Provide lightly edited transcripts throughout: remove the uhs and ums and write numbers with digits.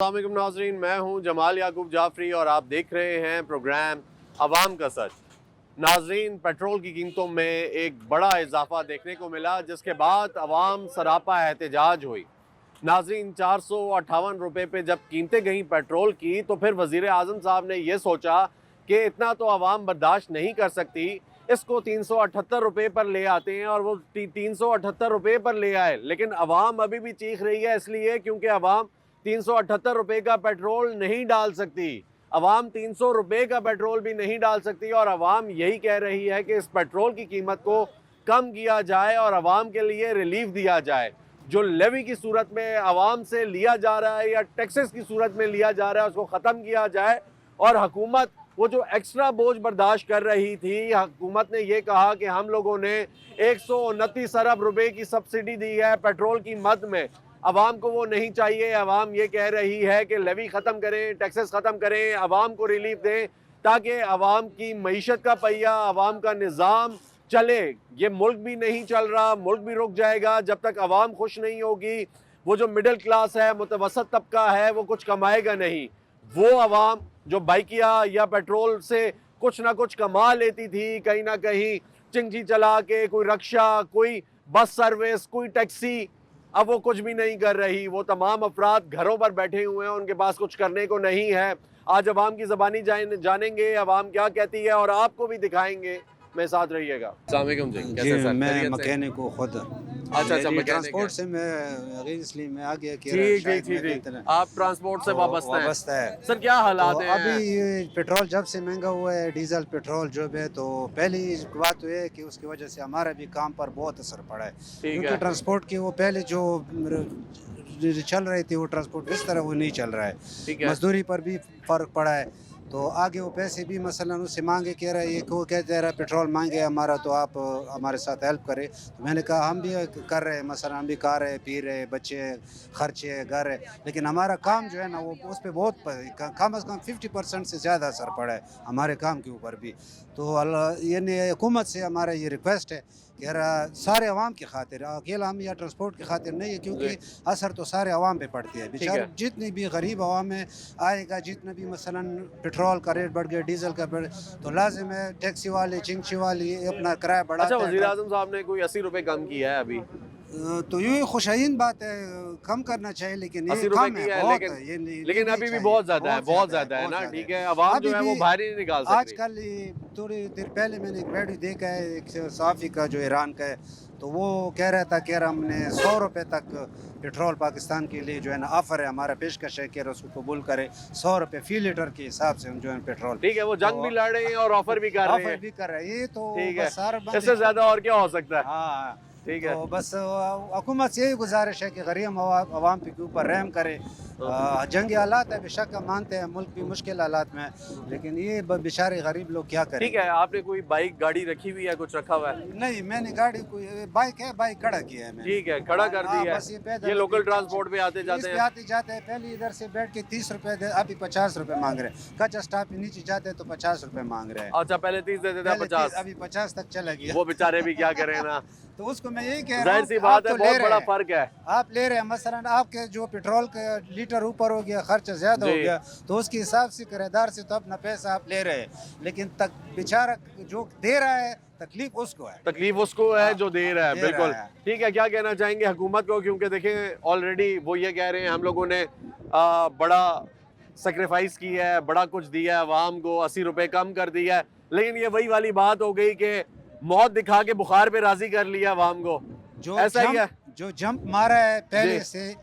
अस्सलाम वालेकुम नाज़रीन, मैं हूं जमाल याकूब जाफरी और आप देख रहे हैं प्रोग्राम अवाम का सच। नाज़रीन, पेट्रोल की कीमतों में एक बड़ा इजाफा देखने को मिला, जिसके बाद अवाम सरापा एहतजाज हुई। नाज़रीन, 458 रुपये पे जब कीमतें गई पेट्रोल की, तो फिर वज़ीर आज़म साहब ने यह सोचा कि इतना तो अवाम बर्दाश्त नहीं कर सकती, इसको 378 रुपये पर ले आते हैं। और वो 378 रुपये पर ले आए, लेकिन अवाम अभी भी चीख रही है, इसलिए क्योंकि अवाम 378 रुपये का पेट्रोल नहीं डाल सकती। अवाम 300 रुपये का पेट्रोल भी नहीं डाल सकती और अवाम यही कह रही है कि इस पेट्रोल की कीमत को कम किया जाए और अवाम के लिए रिलीफ दिया जाए। जो लेवी की सूरत में अवाम से लिया जा रहा है या टैक्सेस की सूरत में लिया जा रहा है, उसको ख़त्म किया जाए। और हुकूमत वो जो एक्स्ट्रा बोझ बर्दाश्त कर रही थी, हुकूमत ने ये कहा कि हम लोगों ने 129 अरब रुपए की सब्सिडी दी है पेट्रोल की मद में। अवाम को वो नहीं चाहिए। अवाम ये कह रही है कि लेवी ख़त्म करें, टैक्सेस ख़त्म करें, अवाम को रिलीफ दें, ताकि अवाम की मईशत का पहिया, अवाम का निज़ाम चले। ये मुल्क भी नहीं चल रहा, मुल्क भी रुक जाएगा जब तक अवाम खुश नहीं होगी। वो जो मिडिल क्लास है, मुतवसत तबका है, वो कुछ कमाएगा नहीं। वो अवाम जो बाइकिया या पेट्रोल से कुछ ना कुछ कमा लेती थी, कहीं ना कहीं चिंची चला के, कोई रक्षा, कोई बस सर्विस, कोई टैक्सी, अब वो कुछ भी नहीं कर रही। वो तमाम अफराद घरों पर बैठे हुए हैं, उनके पास कुछ करने को नहीं है। आज अवाम की ज़बानी जानेंगे अवाम क्या कहती है और आपको भी दिखाएंगे। मैं साथ रहिएगा। अस्सलाम वालेकुम जी, कैसे सर? मैं मैकेनिक हूँ खुद। अच्छा, ट्रांसपोर्ट से मैं इसलिए मैं आ गया कि जी, आप ट्रांसपोर्ट से वाबस्ता है। सर क्या हालात हैं? अभी ये पेट्रोल जब से महंगा हुआ है, डीजल पेट्रोल जो है, तो पहली बात तो है कि उसकी वजह से हमारा भी काम पर बहुत असर पड़ा है। क्योंकि ट्रांसपोर्ट की वो पहले जो चल रही थी वो ट्रांसपोर्ट इस तरह वो नहीं चल रहा है। मजदूरी पर भी फर्क पड़ा है। तो आगे वो पैसे भी मसलन उससे मांगे, कह रहा है ये को कहते रहा पेट्रोल मांगे हमारा, तो आप हमारे साथ हेल्प करें। तो मैंने कहा हम भी कर रहे हैं, मसलन हम भी खा रहे, पी रहे, बच्चे खर्चे घर है, लेकिन हमारा काम जो है ना वो उस पर बहुत कम से कम 50% से ज़्यादा असर पड़ा है हमारे काम के ऊपर भी। तो यानी हुकूमत से हमारा ये रिक्वेस्ट है कि सारे अवाम की खातिर, अकेला हम या ट्रांसपोर्ट की खातिर नहीं है, क्योंकि असर तो सारे अवाम पे पड़ती है। बेचारे जितनी भी गरीब अवाम है आएगा, जितना भी मसलन पेट्रोल का रेट बढ़ गया, डीजल का बढ़, तो लाजिम है टैक्सी वाले, चिंची वाले अपना किराया बढ़ाते हैं। अच्छा, वज़ीर आज़म साहब ने कोई 80 रुपये कम किया है अभी, तो ये खुशाइन बात है, कम करना चाहिए, लेकिन ये 80 कम रुपए है, है, बहुत लेकिन, है, ये नहीं, लेकिन नहीं अभी भी बहुत ज़्यादा है, बहुत ज़्यादा है ना। ठीक है, अवाम जो है वो बाहर ही नहीं निकाल सकती। आजकल थोड़ी देर पहले मैंने एक वीडियो देखा है एक सहाफ़ी का जो ईरान का है, तो वो कह रहा था कि हमने 100 रुपये तक पेट्रोल पाकिस्तान के लिए जो है ना ऑफ़र है, हमारा पेशकश है कि उसको कबूल करे 100 रुपये फ़ी लीटर के हिसाब से जो है पेट्रोल। ठीक है, वो जंग भी लड़ रहे हैं और ऑफर भी कर रहे हैं। ये तो ठीक है, बस इससे ज़्यादा और क्या हो सकता है? हाँ, ठीक है, तो बस हुकूमत से यही गुजारिश है कि गरीब अवाम के ऊपर रहम करे। जंगी हालात है, बेशक हम मानते हैं मुल्क भी मुश्किल हालात में, लेकिन ये बेचारे गरीब लोग क्या करें। ठीक है, आपने कोई बाइक गाड़ी रखी हुई है, कुछ रखा हुआ है? नहीं, मैंने गाड़ी कोई बाइक है, बाइक खड़ा किया है मैंने। ठीक है, खड़ा कर दी है। बस ये लोकल ट्रांसपोर्ट पे आते जाते हैं, आते जाते हैं। पहले इधर से बैठ के 30 रुपए दे, अभी 50 रुपए मांग रहे हैं। कच्चा स्टॉप पे नीचे जाते हैं तो 50 रुपए मांग रहे हैं। अच्छा, पहले 30 देते थे, 50, अभी 50 तक चला गया। वो बेचारे भी क्या करें ना। तो उसको मैं यही कह रहा हूँ, जाहिर सी बात है, बहुत बड़ा फर्क है। आप ले रहे हैं, मसलन आपके जो पेट्रोल का लीटर ऊपर हो गया, खर्चा ज्यादा हो गया, तो उसके हिसाब से किराएदार से तो अपना पैसा आप ले रहे हैं, लेकिन तक बेचारा जो दे रहा है तकलीफ उसको है, तकलीफ उसको है जो दे रहा है। बिल्कुल ठीक है, क्या कहना चाहेंगे हुकूमत को? क्योंकि देखें ऑलरेडी वो ये कह रहे हैं हम लोगों ने बड़ा सेक्रीफाइस किया है, बड़ा कुछ दिया है अवाम को, 80 रुपये कम कर दिया है, लेकिन ये वही वाली बात हो गई कि मौत दिखा के बुखार पे राजी कर लिया अवाम को। जो ऐसा ही है, जो जंप मारा है पहले से,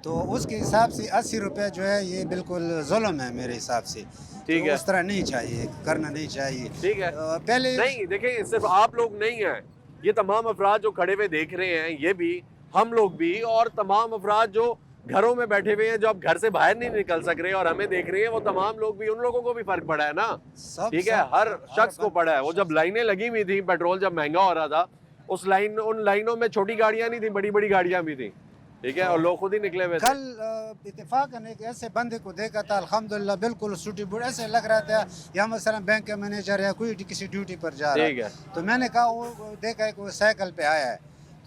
तो उसके हिसाब से 80 रुपये जो है ये बिल्कुल जुल्म है मेरे हिसाब से। ठीक है, उस तरह नहीं चाहिए, करना नहीं चाहिए। ठीक है, पहले नहीं देखें, सिर्फ आप लोग नहीं हैं, ये तमाम अफराद जो खड़े हुए देख रहे हैं, ये भी, हम लोग भी, और तमाम अफराद जो घरों में बैठे हुए हैं, जो अब घर से बाहर नहीं निकल सक रहे और हमें देख रहे हैं, वो तमाम लोग भी, उन लोगों को भी फर्क पड़ा है ना। ठीक है, हर शख्स को पड़ा है। वो जब लाइनें लगी हुई थी, पेट्रोल जब महंगा हो रहा था, उन लाइनों में छोटी गाड़ियां नहीं थी, बड़ी बड़ी गाड़ियां भी थी। ठीक है, और लोग खुद ही निकले हुए थे। कल इत्तेफाकन एक ऐसे बंदे को देखा था, अल्हम्दुलिल्लाह बिल्कुल सूटेबल, ऐसे लग रहा था या मसलन बैंक का मैनेजर या कोई किसी ड्यूटी पर जा रहा है। तो मैंने कहा वो देखा है कि वो साइकिल पे आया है,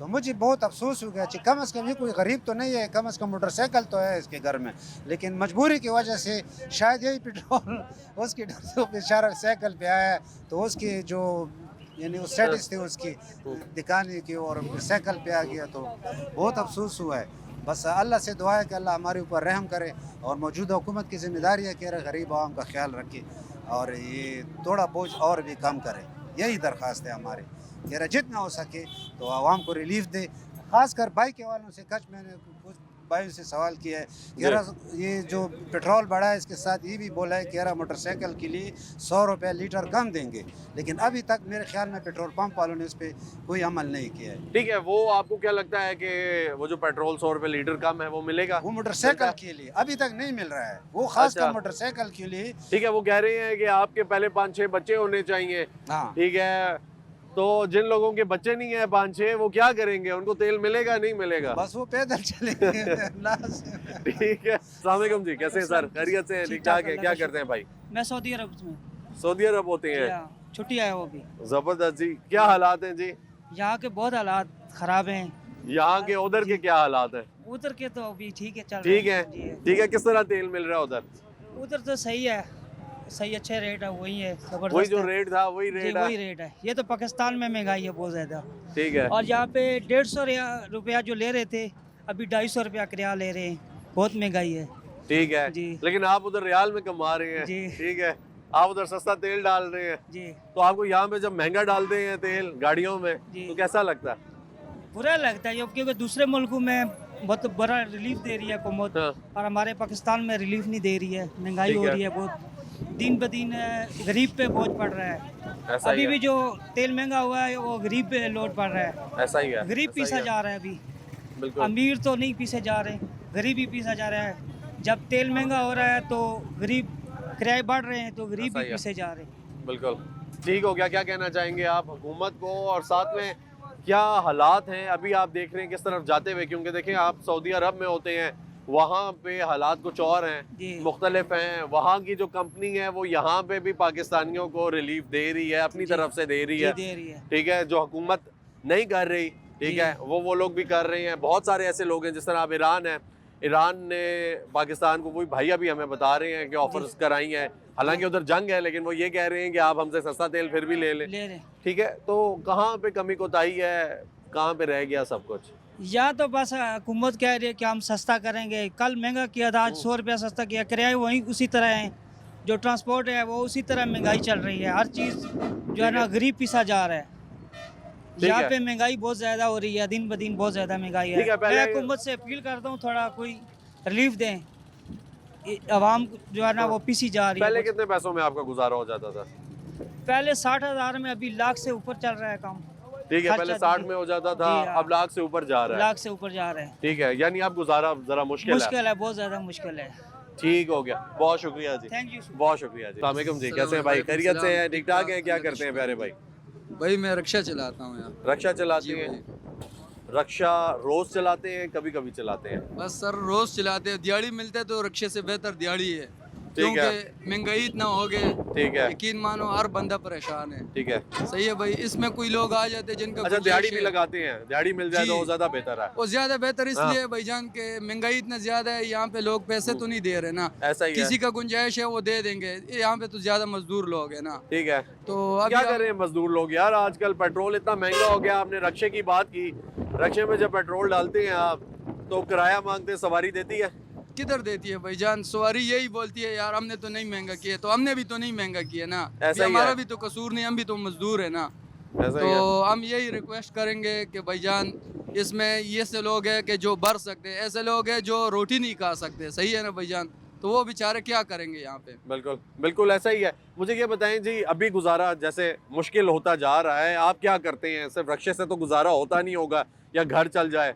तो मुझे बहुत अफसोस हो गया कि कम से कम ये कोई गरीब तो नहीं है, कम से कम मोटरसाइकिल तो है इसके घर में, लेकिन मजबूरी की वजह से शायद यही पेट्रोल उसकी डर से बेचारा साइकिल पे आया, तो उसकी जो यानी वो स्टेटस थी उसकी दिखाने की और साइकिल पे आ गया, तो बहुत अफसोस हुआ है। बस अल्लाह से दुआ है कि अल्लाह हमारे ऊपर रहम करे और मौजूदा हुकूमत की जिम्मेदारी है कि गरीब आवाम का ख्याल रखे और ये थोड़ा बोझ और भी कम करे। यही दरख्वास्त है हमारी कि जितना हो सके तो आवाम को रिलीफ दे। खासकर बाइक वालों से मैंने कुछ भाइयों से सवाल किया है कि ये जो पेट्रोल बढ़ा है इसके साथ ये भी बोला है कि मोटरसाइकिल के लिए 100 रुपये लीटर कम देंगे, लेकिन अभी तक मेरे ख्याल में पेट्रोल पंप वालों ने इस पर कोई अमल नहीं किया है। ठीक है, वो आपको क्या लगता है कि वो जो पेट्रोल 100 रुपये लीटर कम है वो मिलेगा? वो मोटरसाइकिल के लिए अभी तक नहीं मिल रहा है, वो खासकर मोटरसाइकिल के लिए। ठीक है, वो कह रहे हैं कि आपके पहले 5-6 बच्चे होने चाहिए। हाँ ठीक है, तो जिन लोगों के बच्चे नहीं है 5-6 वो क्या करेंगे? उनको तेल मिलेगा नहीं मिलेगा? बस वो पैदल चलेंगे। ठीक है, अस्सलाम वालेकुम जी, कैसे हैं सर? खैरियत से हैं? ठीक ठाक है। क्या करते हैं भाई? मैं सऊदी अरब में। सऊदी अरब होते हैं? छुट्टी आया वो भी। जबरदस्त जी। क्या हालात हैं जी? यहाँ के बहुत हालात खराब हैं। यहाँ के उधर के क्या हालात हैं? उधर के तो अभी ठीक है, चल ठीक है, ठीक है। किस तरह तेल मिल रहा है उधर? उधर तो सही है, सही अच्छे रेट है, वही है, जबरदस्त। वही जो रेट था वही रेट है? वही रेट है। ये तो पाकिस्तान में महंगाई है बहुत ज्यादा। ठीक है। और यहाँ पे 150 रुपया जो ले रहे थे अभी 250 रुपया किराया ले रहे हैं, बहुत महंगाई है। ठीक है जी। लेकिन आप उधर रियाल में कमा रहे हैं। जी। ठीक है, आप उधर सस्ता तेल डाल रहे हैं जी। तो आपको यहाँ पे जब महंगा डालते हैं तेल गाड़ियों में जी। तो कैसा लगता है? बुरा लगता है क्योंकि दूसरे मुल्कों में बहुत बड़ा रिलीफ दे रही है हुकूमत, हाँ। और हमारे पाकिस्तान में रिलीफ नहीं दे रही है। महंगाई ठीक हो है। रही है बहुत, दिन ब दिन गरीब पे बोझ पड़ रहा है। ऐसा ही अभी है। भी जो तेल महंगा हुआ है वो गरीब पे लोड पड़ रहा है। ऐसा ही है। गरीब ऐसा ही पीसा है। जा रहा है अभी, बिल्कुल। अमीर तो नहीं पीसे जा रहे, गरीब ही पीसा जा रहा है। जब तेल महंगा हो रहा है तो गरीब, किराए बढ़ रहे हैं तो गरीब ऐसा भी ही है। पीसे जा रहे हैं। बिल्कुल ठीक हो गया। क्या कहना चाहेंगे आप हुकूमत को और साथ में क्या हालात हैं अभी आप देख रहे हैं किस तरफ जाते हुए? क्योंकि देखें आप सऊदी अरब में होते हैं, वहाँ पे हालात कुछ और हैं, मुख्तलिफ हैं। वहाँ की जो कंपनी है वो यहाँ पे भी पाकिस्तानियों को रिलीफ दे रही है, अपनी तरफ से दे रही है। ठीक है, जो हुकूमत नहीं कर रही, ठीक है, वो लोग भी कर रहे हैं। बहुत सारे ऐसे लोग हैं, जिस तरह अब ईरान है, ईरान ने पाकिस्तान को, वही भाई अभी हमें बता रहे हैं कि ऑफर्स कराई हैं, हालांकि उधर जंग है, लेकिन वो ये कह रहे हैं कि आप हमसे सस्ता तेल फिर भी ले लें। ठीक है, तो कहाँ पे कमी कोताही है, कहाँ पे रह गया सब कुछ? या तो बस हुकूमत कह रही है कि हम सस्ता करेंगे, कल महंगा किया था, आज 100 रुपया सस्ता किया, किराए वहीं उसी तरह हैं, जो ट्रांसपोर्ट है वो उसी तरह महंगाई चल रही है, हर चीज़ जो है ना गरीब पीसा जा रहा है। यहाँ पे महंगाई बहुत ज़्यादा हो रही है, दिन ब दिन बहुत ज़्यादा महंगाई है। मैं हुकूमत से अपील करता हूँ थोड़ा कोई रिलीफ दें, आवाम जो है ना वो पीसी जा रही है। पहले कितने पैसों में आपका गुजारा हो जाता था? पहले 60,000 में, अभी लाख से ऊपर चल रहा है काम। ठीक है, पहले 60 में हो जाता था, अब लाख से ऊपर जा रहा है। लाख से ऊपर जा रहे हैं। ठीक है, यानी आप गुजारा जरा मुश्किल है, बहुत ज़्यादा मुश्किल है। ठीक हो गया, बहुत शुक्रिया जी। थैंक यू, बहुत शुक्रिया जी। अस्सलाम वालेकुम जी, कैसे हैं भाई? खैरियत से हैं? ठीक ठाक हैं? क्या करते हैं प्यारे भाई? भाई मैं रक्षा चलाता हूँ यहाँ। रक्षा चलाते हैं? रक्षा रोज चलाते हैं, कभी कभी चलाते हैं? बस सर रोज चलाते हैं, दिहाड़ी मिलता है तो रक्षा से बेहतर दिहाड़ी है, क्योंकि महंगाई इतना हो गए। ठीक है, यकीन मानो हर बंदा परेशान है। ठीक है, सही है भाई। इसमें कोई लोग आ जाते हैं जिनका अच्छा दिहाड़ी भी लगाते हैं, दिहाड़ी मिल जाए तो वो ज्यादा बेहतर है। वो ज्यादा बेहतर इसलिए भाईजान के महंगाई इतना ज्यादा है, यहाँ पे लोग पैसे तो नहीं दे रहे ना, ऐसा ही किसी का गुंजाइश है वो दे देंगे। यहाँ पे तो ज्यादा मजदूर लोग है ना। ठीक है, तो क्या कर रहे हैं मजदूर लोग यार? आजकल पेट्रोल इतना महंगा हो गया। आपने रक्षे की बात की, रक्षे में जब पेट्रोल डालते हैं आप तो किराया मांगते हैं, सवारी देती है? किधर देती है भाईजान? सवारी यही बोलती है यार हमने तो नहीं महंगा किया, तो हमने भी तो नहीं महंगा किया ना, हमारा भी तो कसूर नहीं, हम भी तो मजदूर है ना। तो हम यही रिक्वेस्ट करेंगे कि भाईजान इसमें ये से लोग हैं कि जो भर सकते हैं, ऐसे लोग हैं जो रोटी नहीं खा सकते, सही है ना भाईजान, तो वो बेचारे क्या करेंगे यहाँ पे? बिल्कुल बिल्कुल ऐसा ही है। मुझे ये बताएं जी, अभी गुजारा जैसे मुश्किल होता जा रहा है, आप क्या करते हैं? सिर्फ रक्षे से तो गुजारा होता नहीं होगा, या घर चल जाए,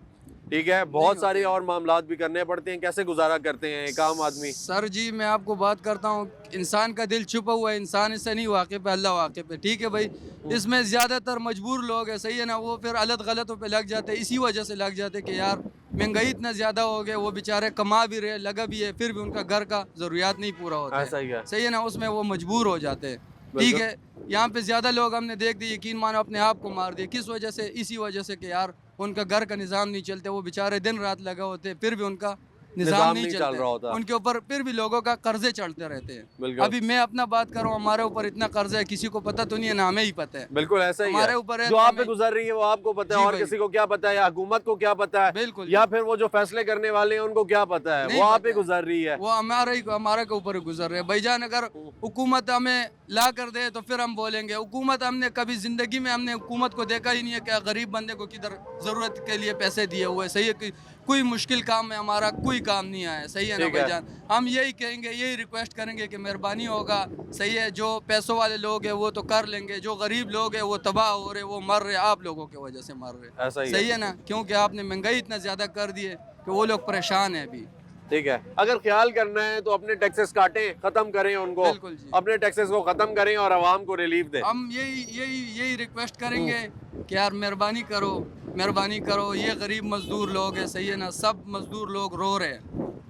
ठीक है, बहुत सारे और मामलात भी करने पड़ते हैं, कैसे गुजारा करते हैं एक आम आदमी? सर जी मैं आपको बात करता हूँ, इंसान का दिल छुपा हुआ है, इंसान इससे नहीं वाकिफ है, अल्लाह वाकिफ है। ठीक है भाई, इसमें ज़्यादातर मजबूर लोग हैं, सही है ना, वो फिर अलग गलतों पे लग जाते हैं, इसी वजह से लग जाते हैं कि यार महंगाई इतना ज़्यादा हो गया, वो बेचारे कमा भी रहे, लगा भी है, फिर भी उनका घर का ज़रूरियात नहीं पूरा होता है, सही है ना, उसमें वो मजबूर हो जाते हैं। ठीक है, यहाँ पे ज़्यादा लोग हमने देख दिए, यकीन मानो अपने आप को मार दिए, किस वजह से? इसी वजह से कि यार उनका घर का निज़ाम नहीं चलते, वो बेचारे दिन रात लगा होते फिर भी उनका निज़ाम निज़ाम नहीं नहीं चल चलते, रहा होता। उनके ऊपर फिर भी लोगों का कर्जे चढ़ते रहते हैं। बिल्कुल। अभी मैं अपना बात करूँ, हमारे ऊपर इतना कर्जा है किसी को पता तो नहीं है ना, हमें ही पता है। बिल्कुल ऐसा ही हमारे है। ऊपर है जो तो आप पे हमें- गुजर रही है वो आपको पता है, जी और भाई। किसी को क्या पता है, या हुकूमत को क्या पता है, बिल्कुल या फिर वो जो फैसले करने वाले हैं उनको क्या पता है, नहीं वो आप पता पे है। गुजर रही है। वो हमारे के ऊपर ही गुजर रहे हैं भाईजान। अगर हुकूमत हमें ला कर दे तो फिर हम बोलेंगे। हुकूमत हमने कभी ज़िंदगी में हमने हुकूमत को देखा ही नहीं है कि गरीब बंदे को किधर ज़रूरत के लिए पैसे दिए हुए। सही है कि कोई मुश्किल काम में हमारा कोई काम नहीं आया। सही है ना ठीक है। भाईजान। हम यही कहेंगे, यही रिक्वेस्ट करेंगे कि मेहरबानी होगा। सही है, जो पैसों वाले लोग हैं वो तो कर लेंगे, जो गरीब लोग हैं वो तबाह हो रहे, वो मर रहे, आप लोगों की वजह से मर रहे। ऐसा ही सही है। है ना, क्योंकि आपने महंगाई इतना ज़्यादा कर दी है कि वो लोग परेशान हैं अभी। ठीक है, अगर ख्याल करना है तो अपने टैक्सेस काटें, खत्म करें उनको, बिल्कुल जी। अपने टैक्सेस को खत्म करें और आवाम को रिलीफ दें। हम यही रिक्वेस्ट करेंगे कि यार मेहरबानी करो। ये गरीब मजदूर लोग हैं, सही है ना, सब मजदूर लोग रो रहे हैं,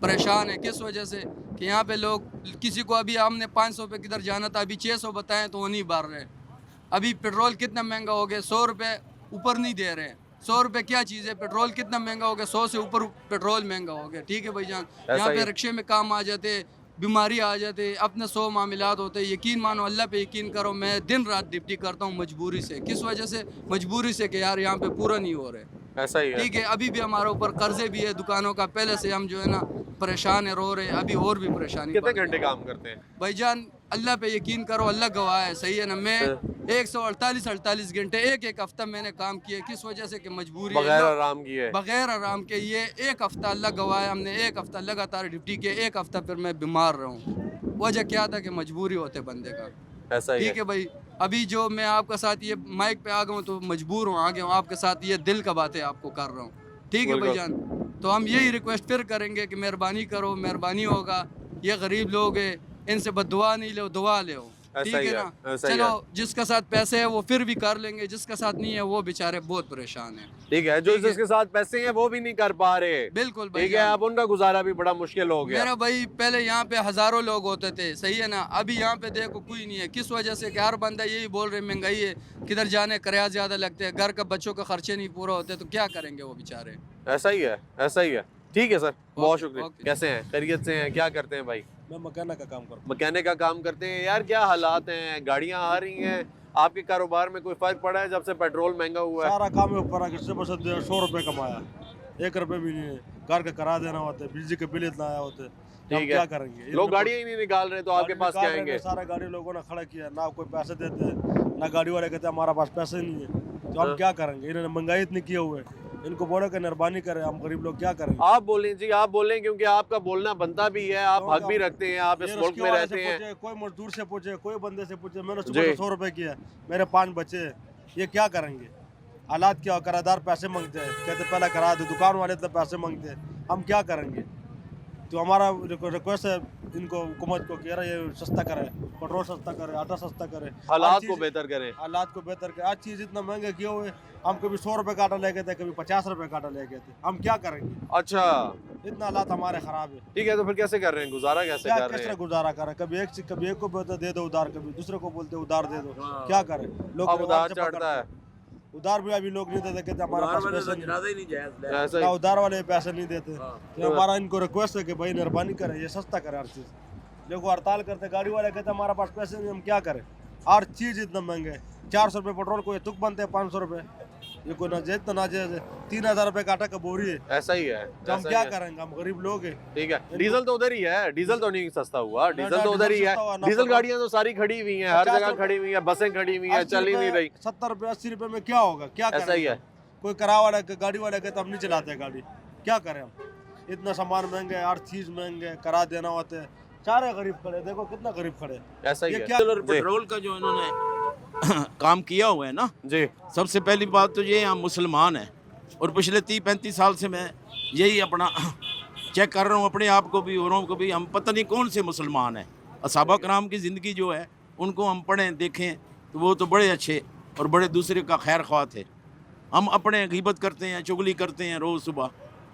परेशान है। किस वजह से कि यहाँ पे लोग, किसी को अभी हमने 500 रुपये किधर जाना था, अभी 600 बताएं तो वो नहीं भर रहे। अभी पेट्रोल कितना महंगा हो गया, 100 रुपये ऊपर नहीं दे रहे हैं। 100 रुपये क्या चीज़ है, पेट्रोल कितना महंगा हो गया, 100 से ऊपर पेट्रोल महंगा हो गया। ठीक है भाईजान, यहाँ ही पे है। रिक्शे में काम आ जाते, बीमारी आ जाते, अपने 100 मामलात होते। यकीन मानो, अल्लाह पे यकीन करो, मैं दिन रात ड्यूटी करता हूँ मजबूरी से। किस वजह से? मजबूरी से कि यार यहाँ पे पूरा नहीं हो रहे। ऐसा ही है। ठीक है, अभी भी हमारे ऊपर कर्जे भी है दुकानों का, पहले से हम जो है ना परेशान है, रो रहे हैं, अभी और भी परेशानी कितने बढ़ घंटे गई। काम करते हैं? भाईजान अल्लाह पे यकीन करो, अल्लाह गवाह है। सही है ना, मैं 148 घंटे एक हफ्ता मैंने काम किया। किस वजह से? कि मजबूरी है। बगैर आराम किए। बगैर आराम के ये एक हफ्ता, अल्लाह गवाह है, हमने एक हफ्ता लगातार ड्यूटी की, एक हफ्ता फिर मैं बीमार रहा हूँ। वजह क्या था? कि मजबूरी होते बंदे का। ऐसा ही ठीक है भाई, अभी जो मैं आपके साथ ये माइक पे आ गया हूँ तो मजबूर हूँ, आ गया हूँ आपके साथ, ये दिल का बातें आपको कर रहा हूँ। ठीक है बिल्कुल। भाईजान, तो हम यही रिक्वेस्ट फिर करेंगे कि मेहरबानी करो, मेहरबानी होगा। ये गरीब लोग हैं, इनसे बददुआ नहीं लो, दुआ ले। ठीक ऐसा ही है है, ना। ऐसा ही चलो, है। जिसका साथ पैसे है वो फिर भी कर लेंगे, जिसका साथ नहीं है वो बेचारे बहुत परेशान हैं। ठीक है, जो ठीक है। जिसके साथ पैसे हैं वो भी नहीं कर पा रहे। बिल्कुल ठीक है, भाईजान। अब उनका गुजारा भी बड़ा मुश्किल हो गया। मेरा भाई, पहले यहाँ पे हजारों लोग होते थे, सही है ना, अभी यहाँ पे देखो कोई नहीं है। किस वजह से? कि हर बंदा यही बोल रहे महंगाई है, किधर जाने किराया ज़्यादा लगते हैं, घर का बच्चों का खर्चे नहीं पूरा होते, तो क्या करेंगे वो बेचारे। ऐसा ही है, ऐसा ही है। ठीक है सर, बहुत शुक्रिया। ओके। कैसे हैं? खैरियत से हैं? क्या करते हैं भाई? मैं मकाना का काम करता मैकेनिक का काम करते हैं। यार क्या हालात हैं, गाड़ियाँ आ रही हैं, आपके कारोबार में कोई फर्क पड़ा है जब से पेट्रोल महंगा हूँ। हुआ है? सारा काम है ऊपर आके सुबह से 100 रुपये कमाया, 1 रुपये भी नहीं है। घर का किराया देना होता है, बिजली के बिल इतना आया होते हैं। ठीक है। क्या करेंगे? लोग गाड़ियाँ ही नहीं निकाल रहे तो आपके गाड़ी पास क्या निकाल रहे आएंगे? हैं, सारा गाड़ी लोगों ने खड़ा किया, ना कोई पैसे देते हैं, ना गाड़ी वाले कहते हैं हमारा पास पैसे नहीं है। तो हम हाँ। क्या करेंगे? इन्होंने महंगाई इतनी किए हुए, इनको बोलो कि मेहरबानी करें, हम गरीब लोग क्या करेंगे? आप बोलें जी, आप बोलें, क्योंकि आपका बोलना बनता भी है, आप तो हक भी हम- रखते हैं, आप इस ये मुल्क रिक्शे में वाले रहते से हैं। पूछे, कोई मजदूर से पूछे, कोई बंदे से पूछे, मैंने जी। सुबह 100 रुपये किया, मेरे 5 बच्चे हैं, ये क्या करेंगे? हालात क्या हो, किराएदार पैसे मांगते हैं, कहते पहले करा दो, दुकान वाले तो पैसे मांगते हैं, हम क्या करेंगे? तो हमारा रिक्वेस्ट है इनको, हुकूमत को, कह रहा है ये सस्ता करे, पेट्रोल सस्ता करे, आटा सस्ता करे, हालात हर को चीज़- बेहतर करें। हालात को बेहतर करे। आज चीज़ इतना महंगे किए हुए, हम कभी 100 रुपये का आटा ले गए थे, कभी 50 रुपये का आटा ले गए थे, हम क्या करेंगे? अच्छा, इतना हालात हमारे ख़राब है। ठीक है, तो फिर कैसे कर रहे हैं, गुजारा कैसे क्या कर किस रहे तरह हैं? गुजारा करें? कभी एक को बोलते दे दो उधार, कभी दूसरे को बोलते उधार दे दो, क्या करें? लोग अब परिवार उधार से चढ़ता है। पकड़ते हैं। उधार भी अभी लोग नहीं देते, कहते हमारे पास पैसे नहीं, ऐसा ना ही। उधार वाले पैसे नहीं देते। तो हमारा इनको रिक्वेस्ट है कि भाई मेहरबानी करें, ये सस्ता करें हर चीज़। लोग हड़ताल करते, गाड़ी वाले कहते हमारे पास पैसे नहीं, हम क्या करें? हर चीज़ इतना महंगा है। 400 रुपये पेट्रोल को, ये तुक बनते हैं 500 रुपये, ये कोई नाजायज तो नाजायज है। 3000 रुपये का आटा का बोरी है, ऐसा ही है, तो हम ऐसा क्या ही है। करेंगे? हम गरीब लोग हैं। ठीक है, डीजल तो उधर ही है, डीजल तो नहीं सस्ता हुआ, डीजल तो उधर ही है। सस्ता हुआ, ना डीजल पेट्रोल। गाड़ियां तो सारी खड़ी हुई हैं, हर 50 जगह रुपए- खड़ी हुई हैं, बसें खड़ी हुई हैं, 80 चल ही नहीं रुपये, रही। 70 रुपये 80 रुपये में क्या होगा? क्या ऐसा ही है। कोई किराया वाला, गाड़ी वाला कहते हम नहीं चलाते गाड़ी, क्या करें हम? इतना सामान महंगा है, हर चीज़ महंगा है, किराया देना होता है, सारे गरीब खड़े, देखो कितना गरीब खड़े। ऐसा ही ये है। क्या- जी, पेट्रोल का जो इन्होंने काम किया हुआ है ना, जी, सबसे पहली बात तो ये हम मुसलमान हैं और पिछले 30-35 साल से मैं यही अपना चेक कर रहा हूँ, अपने आप को भी औरों को भी। हम पता नहीं कौन से मुसलमान हैं। असहाबा कराम की ज़िंदगी जो है उनको हम पढ़ें देखें तो वो तो बड़े अच्छे और बड़े दूसरे का खैर ख्वाह थे। हम अपने गीबत करते हैं, चुगली करते हैं रोज़ सुबह,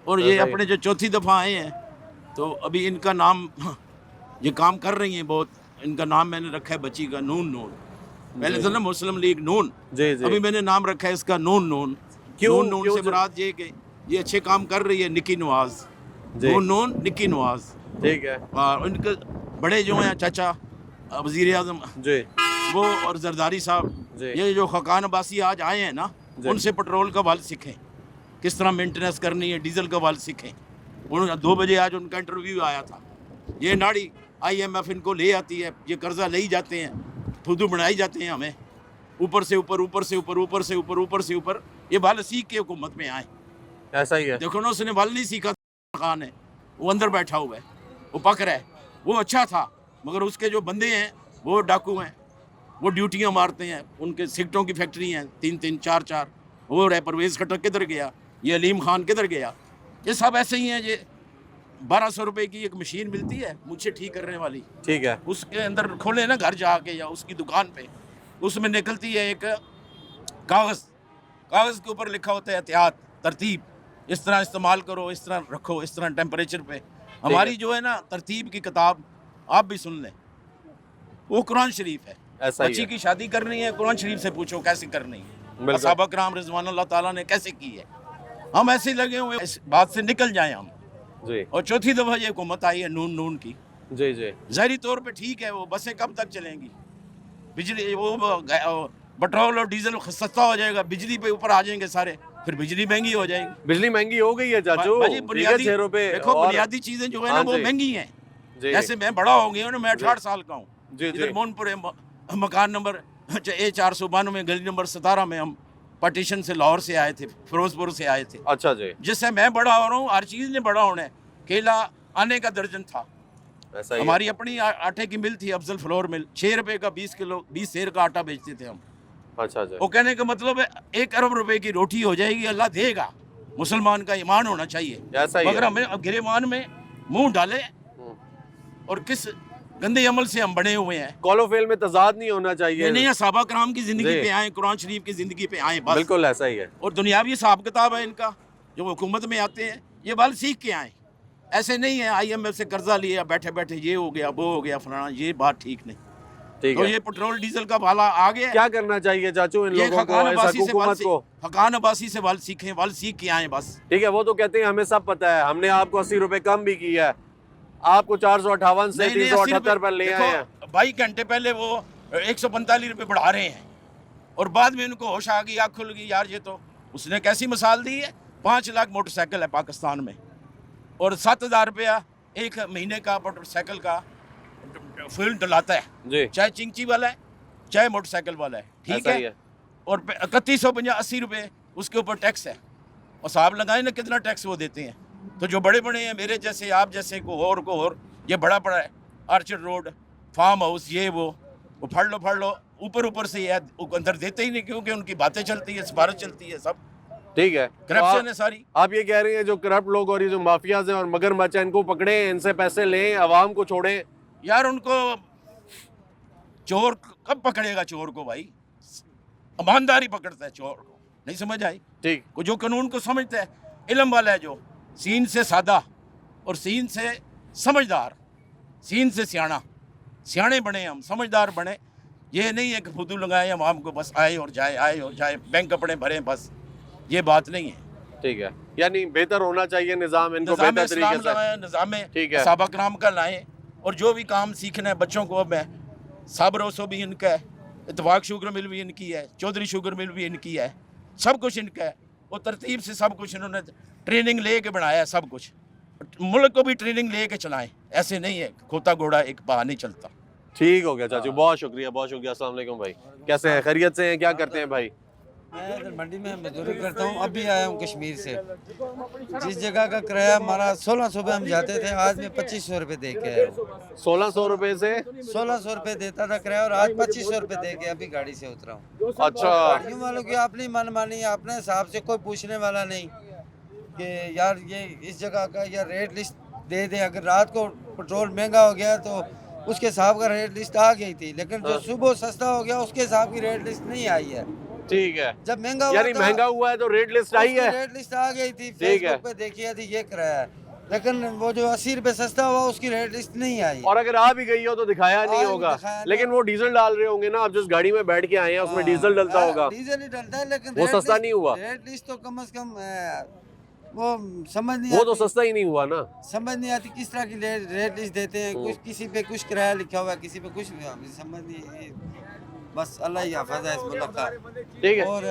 और ये ऐसा ही। अपने जो चौथी दफ़ा आए हैं तो अभी इनका नाम ये काम कर रही हैं बहुत। इनका नाम मैंने रखा है बच्ची का नून। पहले तो ना मुस्लिम लीग नून, जी, जी। अभी मैंने नाम रखा है इसका नून। क्यों नून क्यों से मुराद ये कि ये अच्छे काम कर रही है निकी नवाज, जी। नून निकी नवाज, ठीक है और उनके बड़े जो हैं चाचा वजीर आजम जी वो और जरदारी साहब, जी। ये जो खकान अब्बासी आज आए हैं ना, जी। उनसे पेट्रोल का वाल सीखें, किस तरह मेंटेनेंस करनी है, डीजल का वाल सीखें। उन 2 बजे आज उनका इंटरव्यू आया था। ये नाड़ी IMF इनको ले आती है, ये कर्जा ले ही जाते हैं, फुदू बनाई जाते हैं हमें, ऊपर से ऊपर, ऊपर से ऊपर, ऊपर से ऊपर, ऊपर से ऊपर। ये वाल सीख के हुकूमत में आए। ऐसा ही है देखो ना, उसने वाल नहीं सीखा, खान है वो अंदर बैठा हुआ है, वो पक रहा है, वो अच्छा था, मगर उसके जो बंदे हैं वो डाकू हैं, वो ड्यूटियाँ मारते हैं, उनके सिगटों की फैक्ट्री हैं 3-3 4-4। वो रहे परवेज़ खट्टर किधर गया, ये अलीम खान किधर गया, ये सब ऐसे ही हैं। ये 1200 रुपए की एक मशीन मिलती है मुझे ठीक करने वाली, ठीक है उसके अंदर खोले ना घर जाके या उसकी दुकान पे, उसमें निकलती है एक कागज़, कागज़ के ऊपर लिखा होता है एहतियात, तरतीब, इस तरह इस्तेमाल करो, इस तरह रखो, इस तरह टेम्परेचर पे। हमारी जो है ना तरतीब की किताब, आप भी सुन लें, वो कुरान शरीफ है। ऐसा ही बच्ची है की शादी करनी है, कुरान शरीफ से पूछो कैसे करनी है, बिल्कुल। असहाबा किराम रिजवान अल्लाह ताला ने कैसे की है। हम ऐसे लगे हुए इस बात से निकल जाएं हम। जी और चौथी दफ़ा ये हुकूमत आई है नून की, जी जी ज़ाहिरी तौर पे ठीक है, वो बसें कब तक चलेंगी, बिजली वो पेट्रोल और डीजल सस्ता हो जाएगा, बिजली पे ऊपर आ जाएंगे सारे, फिर बिजली महंगी हो जाएगी। बिजली महंगी हो गई है चाचू, भाई ठीक है 6 रुपए देखो और बुनियादी चीज़ें जो है ना हाँ वो जी। महंगी हैं। जी ऐसे मैं बड़ा हो गया हूँ ना, मैं 68 साल का हूँ। जी जी इधर मोनपुर मकान नंबर A492 गली नंबर 17 में हम पार्टीशन से लाहौर से आए थे, फिरोजपुर से आए थे। अच्छा जी जिससे मैं बड़ा हो रहा हूँ, हर चीज़ ने बड़ा होना है। केला आने का दर्जन था, ऐसा ही है। हमारी अपनी आटे की मिल थी, अफजल फ्लोर मिल, 6 रुपए का 20 किलो 20 सेर का आटा बेचते थे हम। अच्छा जी वो कहने का मतलब है 1 अरब रुपए की रोटी हो जाएगी, अल्लाह देगा। मुसलमान का ईमान होना चाहिए, ऐसा ही मगर है हमें गिरेबान में मुंह डाले, और किस गंदे अमल से हम बने हुए हैं। कॉलोफेल में तजाद नहीं होना चाहिए। नहीं असहाबा कराम की ज़िंदगी जी। पे आए, कुरान शरीफ की ज़िंदगी पे आए बस। बिल्कुल ऐसा ही है। और दुनियावी हिसाब किताब है इनका, जो हुकूमत में आते हैं ये बाल सीख के आए। ऐसे नहीं है IMF से कर्जा लिया, बैठे बैठे ये हो गया वो हो गया फलाना, ये बात ठीक नहीं। ठीक तो है ये पेट्रोल डीजल का भाला आ गया। क्या करना चाहिए चाचू इन ये लोगों को, खकान ऐसा अब्बासी से हुकूमत को? हकान अब्बासी से वाल सीखें, वाल सीख के आए बस। ठीक है, वो तो कहते हैं हमें सब पता है, हमने आपको 80 रुपए कम भी किया है, आपको 458 से 378 पर ले आए हैं। 22 घंटे पहले वो 145 रुपए बढ़ा रहे हैं, और बाद में उनको होश आ गई, आँख खुल गई, यार ये तो उसने कैसी मिसाल दी है। 5 लाख मोटरसाइकिल है पाकिस्तान में, और 7,000 रुपया एक महीने का मोटरसाइकिल का फ्यूल डलाता है, जी चाहे चिंची वाला है चाहे मोटरसाइकिल वाला है, ठीक ऐसा ही है। और 3150-80 रुपये उसके ऊपर टैक्स है, और साहब लगाए ना कितना टैक्स वो देते हैं। तो जो बड़े बड़े हैं, मेरे जैसे आप जैसे को और ये बड़ा बड़ा है, आर्चर रोड, फार्म हाउस, ये वो फाड़ लो, ऊपर से ये अंदर देते ही नहीं, क्योंकि उनकी बातें चलती है, सिफारिश चलती है, सब ठीक है। करप्शन है सारी। आप ये कह रहे हैं जो करप्ट लोग और ये जो माफियाज हैं और मगरमच्छ हैं, इनको पकड़े, इनसे पैसे लें, आवाम को छोड़ें। यार उनको चोर कब पकड़ेगा चोर को भाई, ईमानदारी पकड़ता है चोर को, नहीं समझ आई। ठीक को जो कानून को समझता है, इल्म वाला है, जो सीन से सादा और सीन से समझदार, सीन से सियाणे बने हम, समझदार बने। ये नहीं है कि फुदू लगाए हम आपको, बस आए और जाए, बैंक अपने भरे बस, ये बात नहीं है। ठीक है, यानी बेहतर होना चाहिए निज़ाम, इनको निज़ाम बेहतर इस्लाम तरीके से। लाएं, निज़ाम ठीक है। सहाबा कराम का लाएं, और जो भी काम सीखना है बच्चों को, अब है साबरोसो भी इनका है, इतफाक शुगर मिल भी इनकी है, चौधरी शुगर मिल भी इनकी है, सब कुछ इनका है। वो तरतीब से सब कुछ इन्होंने ट्रेनिंग ले के बनाया है, सब कुछ। मुल्क को भी ट्रेनिंग ले के चलाएं, ऐसे नहीं है खोता घोड़ा एक बहा नहीं चलता। ठीक हो गया चाचू, बहुत शुक्रिया, बहुत शुक्रिया। अस्सलाम वालेकुम भाई, कैसे हैं, खैरियत से हैं, क्या करते हैं भाई? मैं इधर मंडी में मजदूरी करता हूँ, अभी आया हूँ कश्मीर से। जिस जगह का किराया हमारा 1600 रुपये हम जाते थे, आज मैं 2500 रुपये दे के आया हूँ। 1600 रुपए से 1600 रुपये देता था किराया, और आज 2500 रुपये दे के अभी गाड़ी से उतरा हूँ। अच्छा, गाड़ियों वालों की अपनी मनमानी, अपने हिसाब से कोई पूछने वाला नहीं कि यार ये इस जगह का या रेट लिस्ट दे दे। अगर रात को पेट्रोल महंगा हो गया तो उसके हिसाब का रेट लिस्ट आ गई थी, लेकिन जो सुबह सस्ता हो गया उसके हिसाब की रेट लिस्ट नहीं आई है। ठीक है, जब महंगा यानी महंगा हुआ है तो रेट लिस्ट आई है। रेट लिस्ट आ गई थी, ठीक है। फेसबुक पे देखी थी ये किराया है, लेकिन वो जो 80 रुपए सस्ता हुआ उसकी रेट लिस्ट नहीं आई। और अगर आ भी गई हो तो दिखाया नहीं आज होगा, दिखाया नहीं। लेकिन वो डीजल डाल रहे होंगे ना, आप जिस गाड़ी में बैठ के आए हैं उसमें डीजल डलता होगा, डीजल ही डलता है, लेकिन वो रेट सस्ता लिस्ट- नहीं हुआ। रेट लिस्ट तो कम से कम वो समझ नहीं वो तो आती, सस्ता ही नहीं हुआ ना। समझ नहीं आती किस तरह की रेट लिस्ट देते हैं। कुछ किसी पे कुछ किराया लिखा हुआ है, किसी पे कुछ समझ नहीं। बस अल्लाह ही हाफ़िज़ है इस मुल्क का। ठीक है और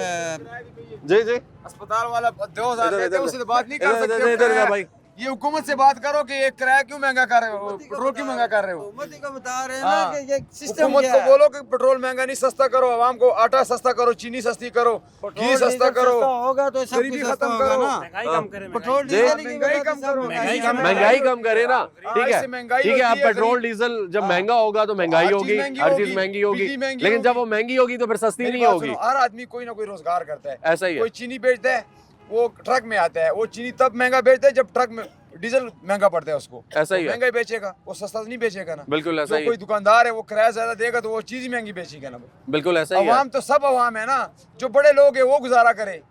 जी जी, अस्पताल वाला 2000 इधर- देते हैं, इधर- उससे तो बात नहीं कर इधर- सकते। इधर- इधर का भाई। ये हुकूमत से बात करो कि ये किराया क्यों महंगा कर रहे हो, पेट्रोल क्यों महंगा कर रहे हो। हुकूमत ही को बता रहे हैं हाँ। ना कि ये सिस्टम हुकूमत क्या को है। बोलो कि पेट्रोल महंगा नहीं, सस्ता करो आवाम को, आटा सस्ता करो, चीनी सस्ती करो, घी पेट्रोल सस्ता डीजल करो, सस्ता होगा तो सब गरीबी कुछ सस्ता खत्म होगा करो। ना। पेट्रोल जी। डीजल की महंगाई वजह कम से सब करो, महंगाई महंगाई कम महंगाई कम करे ना, ठीक इससे है महंगाई ठीक है। अब होती है, पेट्रोल गरीब- डीजल जब हाँ। महंगा होगा तो महंगाई हर चीज होगी, महंगी हर चीज होगी, महंगी होगी, बिजली महंगी लेकिन जब होगी। वो महंगी होगी तो फिर सस्ती मेरी नहीं बात होगी। सुनो, हर आदमी कोई ना कोई रोजगार करता है। ऐसा ही है। कोई चीनी बेचता है, वो ट्रक में आता है, वो चीनी तब महंगा बेचता है जब ट्रक में डीजल महंगा पड़ता है उसको, ऐसा ही है। महंगा ही बेचेगा, वो सस्ता तो नहीं बेचेगा ना। बिल्कुल ऐसा जो ही कोई दुकानदार है वो किराया ज्यादा देगा तो वो चीज ही महंगी बेचेगा ना। बिल्कुल ऐसा ही है। अवाम तो सब अवाम है ना, जो बड़े लोग है वो गुजारा करे।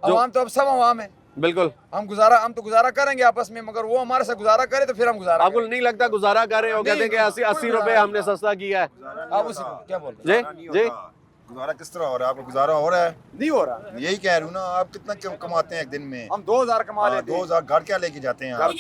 अवाम तो अब सब अवाम है। बिल्कुल। हम तो गुजारा करेंगे आपस में, मगर वो हमारे से गुजारा करे तो फिर हम गुजारा आपको नहीं लगता गुजारा कर रहे हो, कहते हैं कि 80 रुपए हमने सस्ता किया है। करें। आप उसी क्या बोल रहे जी जी, गुजारा किस तरह हो रहा है? आपको गुजारा हो रहा है? हैं? नहीं हो रहा। यही कह रही हूँ ना, आप कितना क्यों कमाते हैं एक दिन में? हम 2000 कमा लेते हैं। 2000 घर क्या लेके जाते हैं आप?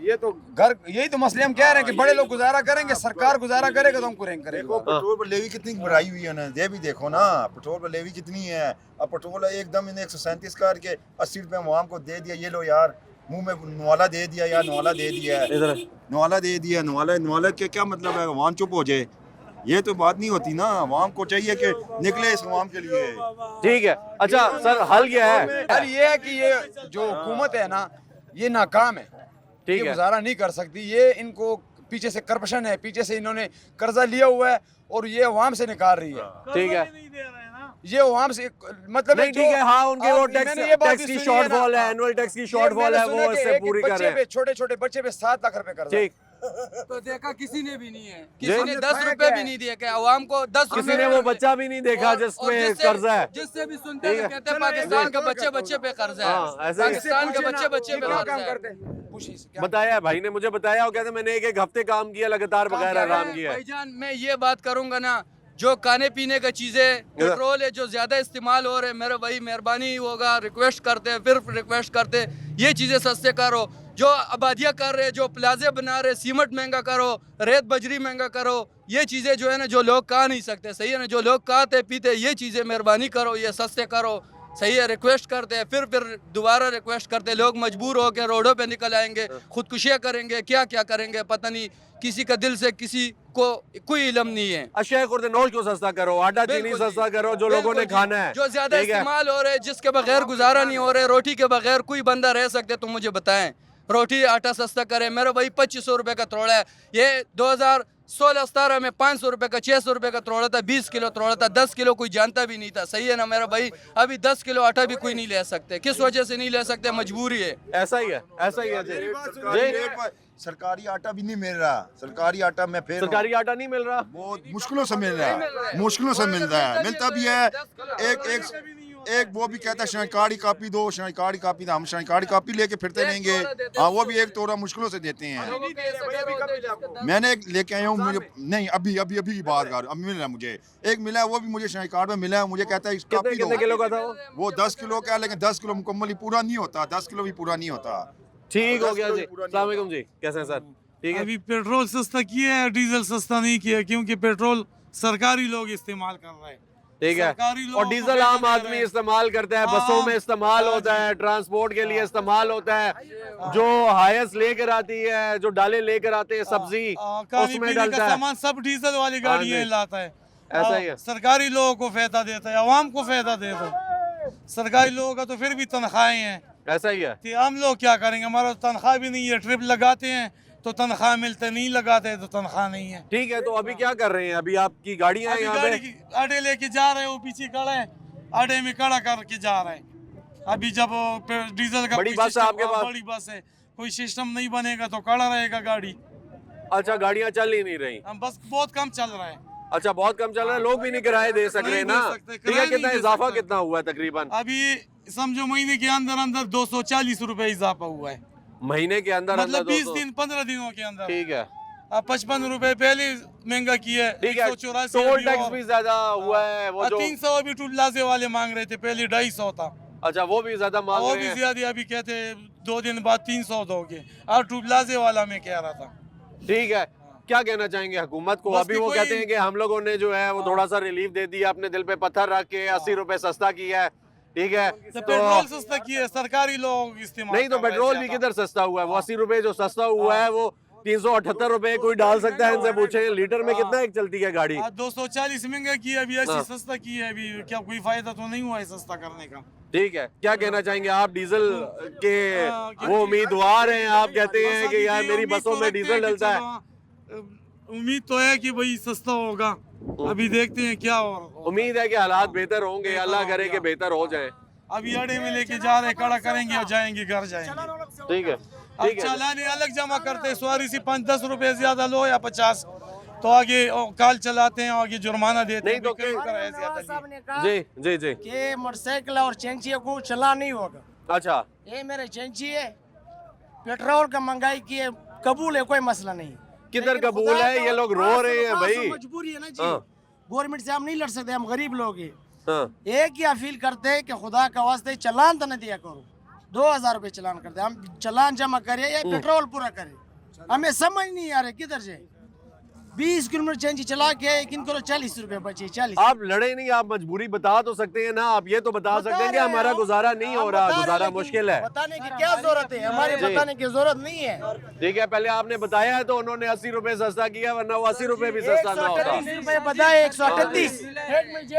ये तो घर, यही तो मसले हम कह रहे हैं कि बड़े लोग गुजारा करेंगे, सरकार गुजारा करेगा तो हम करेंगे। देखो पेट्रोल पर लेवी कितनी बढ़ाई हुई है ना, ये भी देखो ना, पेट्रोल पर लेवी कितनी है। अब पेट्रोल एकदम इन्हें 137 करके 80 रुपए अवाम को दे दिया, ये लो यार, मुंह में नवाला दे दिया यार, नवाला दे दिया है, इधर नवाला दे दिया, नवाला के क्या मतलब है? अवाम चुप हो जाए, ये तो बात नहीं होती ना। अवाम को चाहिए कि निकले इस अवाम के लिए। ठीक है। अच्छा सर, हल क्या है? हल ये है कि ये जो हुकूमत है ना, ये नाकाम है, ठीक ये है। गुजारा नहीं कर सकती। ये इनको पीछे से करप्शन है, पीछे से इन्होंने कर्जा लिया हुआ है और ये अवाम से निकाल रही है। ठीक है, ये अवाम से मतलब नहीं ठीक है। हाँ, उनके वो मैंने ये बात टैक्स भी की सुनी है ना। शॉर्टफॉल है, एनुअल टैक्स की शॉर्टफॉल है, वो इससे पूरी कर रहे हैं। छोटे छोटे बच्चे पे 7 लाख रुपए कर्जा। ठीक, तो देखा किसी ने भी नहीं है, जी? किसी ने 10 रुपए भी नहीं दिए, क्या आवाम को 10 किसी ने वो बच्चा भी नहीं देखा जिसमें कर्जा है। जिससे भी सुनते ठीक हैं है। कहते हैं पाकिस्तान का बच्चे बच्चे पे कर्जा हाँ, है, ऐसा ही है। पाकिस्तान के बच्चे बच्चे पे क्या कर्जा काम है। करते हैं? पूछिए इससे क्या बताया है भाई ने, मुझे बताया, वो कहते मैंने एक हफ्ते काम किया लगातार बगैर आराम किया है। भाईजान मैं ये बात करूंगा ना, जो खाने पीने का चीजें, पेट्रोल है जो ज्यादा इस्तेमाल हो रहे हैं, मेरे भाई मेहरबानी होगा, रिक्वेस्ट करते हैं, फिर रिक्वेस्ट करते हैं, ये चीजें सस्ते करो। जो आबादियाँ कर रहे, जो प्लाजे बना रहे, सीमेंट महंगा करो, रेत बजरी महंगा करो, ये चीजें जो है ना, जो लोग खा नहीं सकते, सही है ना, जो लोग खाते पीते, ये चीजें मेहरबानी करो, ये सस्ते करो, सही है। रिक्वेस्ट करते हैं, फिर दोबारा रिक्वेस्ट करते हैं, लोग मजबूर होकर रोडों पे निकल आएंगे, खुदकुशियाँ करेंगे, क्या क्या करेंगे पता नहीं, किसी का दिल से किसी को कोई इल्म नहीं है। अशया खुर्दनोश को सस्ता करो, आटा चीनी बिल्कुल सस्ता जी, करो, जो लोगों ने बिल्कुल जी। खाना है, जो ज्यादा ठीक है? इस्तेमाल हो रहे हैं, जिसके बगैर गुजारा नहीं हो रहे, रोटी के बगैर कोई बंदा रह सकते तो मुझे बताएं। रोटी आटा सस्ता करे, मेरा भाई 2500 रुपए का तोड़ा है, ये 2016-17 में 500 रुपए का 600 रुपए का तोड़ा था, 20 किलो तोड़ा था, 10 किलो कोई जानता भी नहीं था, सही है ना मेरा भाई। अभी 10 किलो आटा भी कोई नहीं ले सकते, किस वजह से नहीं ले सकते? मजबूरी है। ऐसा ही है, ऐसा ही है जी। सरकारी रेट पर सरकारी आटा भी नहीं मिल रहा। सरकारी आटा में फिर सरकारी आटा नहीं मिल रहा, बहुत मुश्किलों से मिल रहा है, मुश्किलों से मिल रहा है। मिलता भी है, एक वो भी कहता है शनाइकारी कापी दो, शनाइकारी कापी दो, हम शनाइकारी कापी लेके फिरते रहेंगे। हाँ, वो भी एक तोड़ा मुश्किलों से देते हैं। मैंने एक लेके आया हूँ, मुझे नहीं अभी अभी अभी की बात कर, अब मिल रहा है मुझे, एक मिला है, वो भी मुझे शनाइकार में मिला है, मुझे कहता है इस कापी कितने दो। किलो का था वो 10 किलो का, लेकिन 10 किलो मुकम्मल ही पूरा नहीं होता, 10 किलो भी पूरा नहीं होता। ठीक हो गया जी। पूरा नहीं अस्सलाम वालेकुम जी, कैसे हैं सर? ठीक है। अभी पेट्रोल सस्ता किया है, डीजल सस्ता नहीं किया, क्योंकि पेट्रोल सरकारी लोग इस्तेमाल कर रहे हैं। ठीक है, सरकारी लोगों और को डीजल पैसा आम दे आदमी रहे हैं। इस्तेमाल करता है, हाँ, बसों में इस्तेमाल हाँ होता जी। है, ट्रांसपोर्ट के लिए इस्तेमाल होता है, जो हायस लेकर आती है, जो डाले लेकर आते हैं, सब्जी खाने उसमें पीने डलता का है। सामान सब डीजल वाली गाड़ियां जी। लाता है। ऐसा ही है। सरकारी लोगों को फायदा देता है, अवाम को फायदा दे दो। सरकारी लोगों का तो फिर भी तनख्वाहें हैं, ऐसा ही है। कि हम लोग क्या करेंगे, हमारा तनख्वाह भी नहीं है, ट्रिप लगाते हैं तो तनख्वाह मिलते, नहीं लगाते तो तनख्वाह नहीं है। ठीक है, तो अभी क्या कर रहे हैं? अभी आपकी गाड़ियां हैं अभी यहाँ गाड़ी पे? की आटे लेके जा रहे हैं, वो पीछे खड़ा है, आटे में खड़ा करके जा रहे हैं। अभी जब डीजल का बड़ी कोई बस है सिस्टम- आपके हाँ, पास? बड़ी बस है, कोई सिस्टम नहीं बनेगा तो खड़ा रहेगा गाड़ी। अच्छा, गाड़ियां चल ही नहीं रही। हम बस बहुत कम चल रहा है। अच्छा, बहुत कम चल रहा है, लोग भी नहीं किराए दे सक रहे नहीं ना। दे सकते, ठीक है, किराया कितना नहीं दे इजाफा सकते। कितना हुआ है तकरीबन? अभी समझो महीने के अंदर अंदर 240 रुपए इजाफा हुआ है। महीने के अंदर मतलब 20 200। दिन 15 दिनों के अंदर। ठीक है। अब 55 रुपए पहले महंगा किया है। ठीक है, 184 टोल टैक्स भी ज्यादा हुआ है, वो जो 300 अभी टूलाजे वाले मांग रहे थे, पहले 250 था। अच्छा वो भी ज्यादा मांग वो रहे भी हैं। ज्यादा अभी कहते 2 दिन बाद 300 दोगे, और टूलाजे वाला मैं कह रहा था। ठीक है, क्या कहना चाहेंगे हुकूमत को? बस अभी कि वो कोई- कहते हैं कि हम लोगों ने जो है वो थोड़ा सा रिलीफ दे दिया, अपने दिल पे पत्थर रख के 80 रुपए सस्ता किया है। ठीक है, तो पेट्रोल सस्ता किया है, सरकारी लोग इस्तेमाल नहीं तो कर रहे हैं पेट्रोल भी ज्यादा। किधर सस्ता हुआ है? वो 80 रुपए जो सस्ता हुआ है वो 378 रुपए कोई डाल सकता है? इनसे पूछे लीटर में कितना एक चलती है गाड़ी? 240 महंगा किया, अभी 80 हाँ। सस्ता किया है। अभी क्या कोई फायदा तो नहीं हुआ है सस्ता करने का। ठीक है, क्या कहना चाहेंगे आप? डीजल के हाँ, वो उम्मीदवार हैं, आप कहते हैं कि यार मेरी बसों में डीजल डलता है। उम्मीद तो है कि भाई सस्ता होगा, अभी देखते हैं क्या हो। उम्मीद है कि हालात बेहतर होंगे, अल्लाह करे कि बेहतर हो जाए। अभी अड़े में लेके जा रहे, कड़ा करेंगे और जाएंगे, घर जाएंगे। ठीक है, अब ठीक है। चालाने अलग जमा करते, सवारी से 5-10 रुपए ज्यादा लो या 50, तो आगे काल चलाते हैं, आगे जुर्माना देते नहीं तो हैं। जी जी जी। कि मोटरसाइकिल और चेंची को चला नहीं होगा। अच्छा, ये मेरे चेंची है, पेट्रोल का महंगाई की है, कबूल है, कोई मसला नहीं। किधर लेकिन कबूल खुदा है? का ये लोग रो रहे हैं खास भाई। मजबूरी है ना जी। हाँ। गवर्नमेंट से हम नहीं लड़ सकते, हम गरीब लोग हैं। हाँ। एक ही अपील करते हैं कि खुदा का वास्ते चलान तो न दिया करो, 2000 रुपए चलान करते, हम चलान जमा करें या पेट्रोल पूरा करें, हमें समझ नहीं आ रहा किधर जाए। 20 किलोमीटर चेंज चला के किनको 40 रुपए बचे, 40। आप लड़े नहीं, आप मजबूरी बता तो सकते हैं ना। आप ये तो बता सकते हैं कि रहे हमारा हैं, गुजारा नहीं हो हम रहा, बता रहे गुजारा हैं, मुश्किल है। बताने की क्या जरूरत है? हमारे जी। बताने की जरूरत नहीं है। ठीक है, पहले आपने बताया है तो उन्होंने 80 रुपए सस्ता किया, वरना वो 80 रुपए भी सस्ता ना होता। 138 रुपए बताए, 138।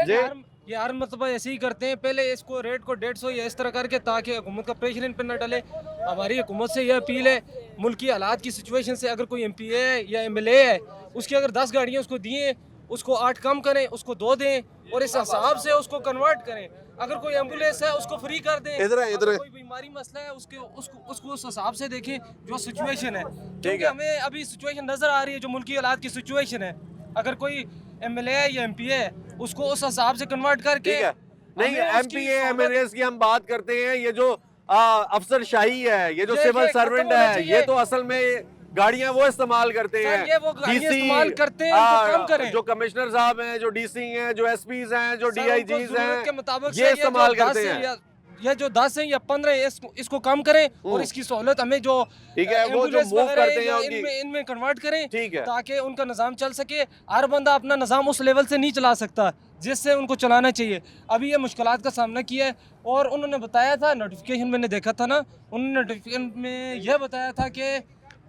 जी ये हर मरतबा ऐसे ही करते हैं, पहले इसको रेट को 150 या इस तरह करके, ताकि हुकूमत का प्रेशर इन पर न डले। हमारी हुकूमत से यह अपील है, मुल्की हालात की सिचुएशन से अगर कोई MP है या MLA है, उसकी अगर 10 गाड़ियाँ उसको दिए, उसको 8 कम करें, उसको 2 दें और इस हिसाब से उसको कन्वर्ट करें। अगर कोई एम्बुलेंस है उसको फ्री कर दें। इधर है, इधर है। अगर कोई बीमारी मसला है उसको उस हिसाब से देखें जो सिचुएशन है, ठीक क्योंकि है। हमें अभी सिचुएशन नज़र आ रही है जो मुल्की हालात की सिचुएशन है। अगर कोई MLA है या MP है, उसको उस हिसाब से कन्वर्ट करके। ठीक है, नहीं हमें उसकी MPA सहूलत- MLAs की हम बात करते हैं। ये जो अफसरशाही है, ये जो ये सिविल खत्म सर्वेंट होना है, चाहिए। ये तो असल में गाड़ियां वो इस्तेमाल करते हैं। सर, ये वो गाड़ियां इस्तेमाल करते हैं, इनको कम करें। जो कमिश्नर साहब हैं, जो DC हैं, जो SPs हैं, जो सर, उनको DIGs ज़रूरत के हैं, मुताबिक ये सर, इस्तेमाल जो 10 करते है हैं। ये जो 10 है या 15 है, इसको कम करें और इसकी सहूलत हमें जो ठीक है, वो जो एम्बुलेंस मूव वगैरह करते हैं या उनकी- इनमें कन्वर्ट करें, ठीक है। ताकि उनका निज़ाम चल सके। हर बंदा अपना निज़ाम उस लेवल से नहीं चला सकता जिससे उनको चलाना चाहिए। अभी ये मुश्किलात का सामना किया है और उन्होंने बताया था, नोटिफिकेशन मैंने देखा था ना, उन्होंने नोटिफिकेशन में यह बताया था कि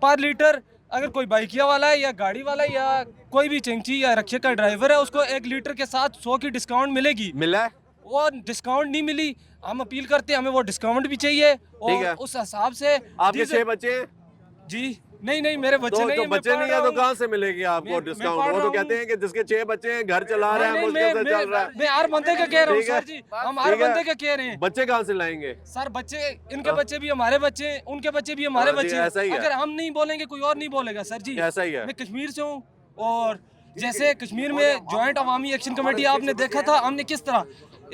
पर लीटर अगर कोई बाइकिया वाला है या गाड़ी वाला है या कोई भी चेंची या रिक्शे का ड्राइवर है, उसको 1 लीटर के साथ 100 की डिस्काउंट मिलेगी। मिला है? वो डिस्काउंट नहीं मिली। हम अपील करते हैं, हमें वो डिस्काउंट भी चाहिए ठीक है। और उस हिसाब से आपके डीजल- 6 बच्चे हैं? जी नहीं मेरे बच्चे तो नहीं है, मैं बच्चे पढ़ नहीं रहा है तो हूँ। कहाँ से मिलेगी आपको मैं डिस्काउंट? पढ़ वो रहा तो हूँ। कहते हैं कि जिसके 6 बच्चे हैं, घर चला रहे हैं, नहीं, मुश्किल से चल रहा है। मैं हर बंदे का कह रहा हूँ ठीक है। सर जी, हम हर ठीक है। बंदे का कह रहे हैं। बच्चे कहाँ से लाएंगे? सर बच्चे, इनके बच्चे भी हमारे बच्चे हैं, उनके बच्चे भी हमारे हाँ जी, बच्चे हैं। ऐसा ही है। अगर हम नहीं बोलेंगे कोई और नहीं बोलेगा सर जी। ऐसा ही है। मैं कश्मीर से हूँ और जैसे कश्मीर में जॉइंट अवामी एक्शन कमेटी आपने देखा था, हमने किस तरह,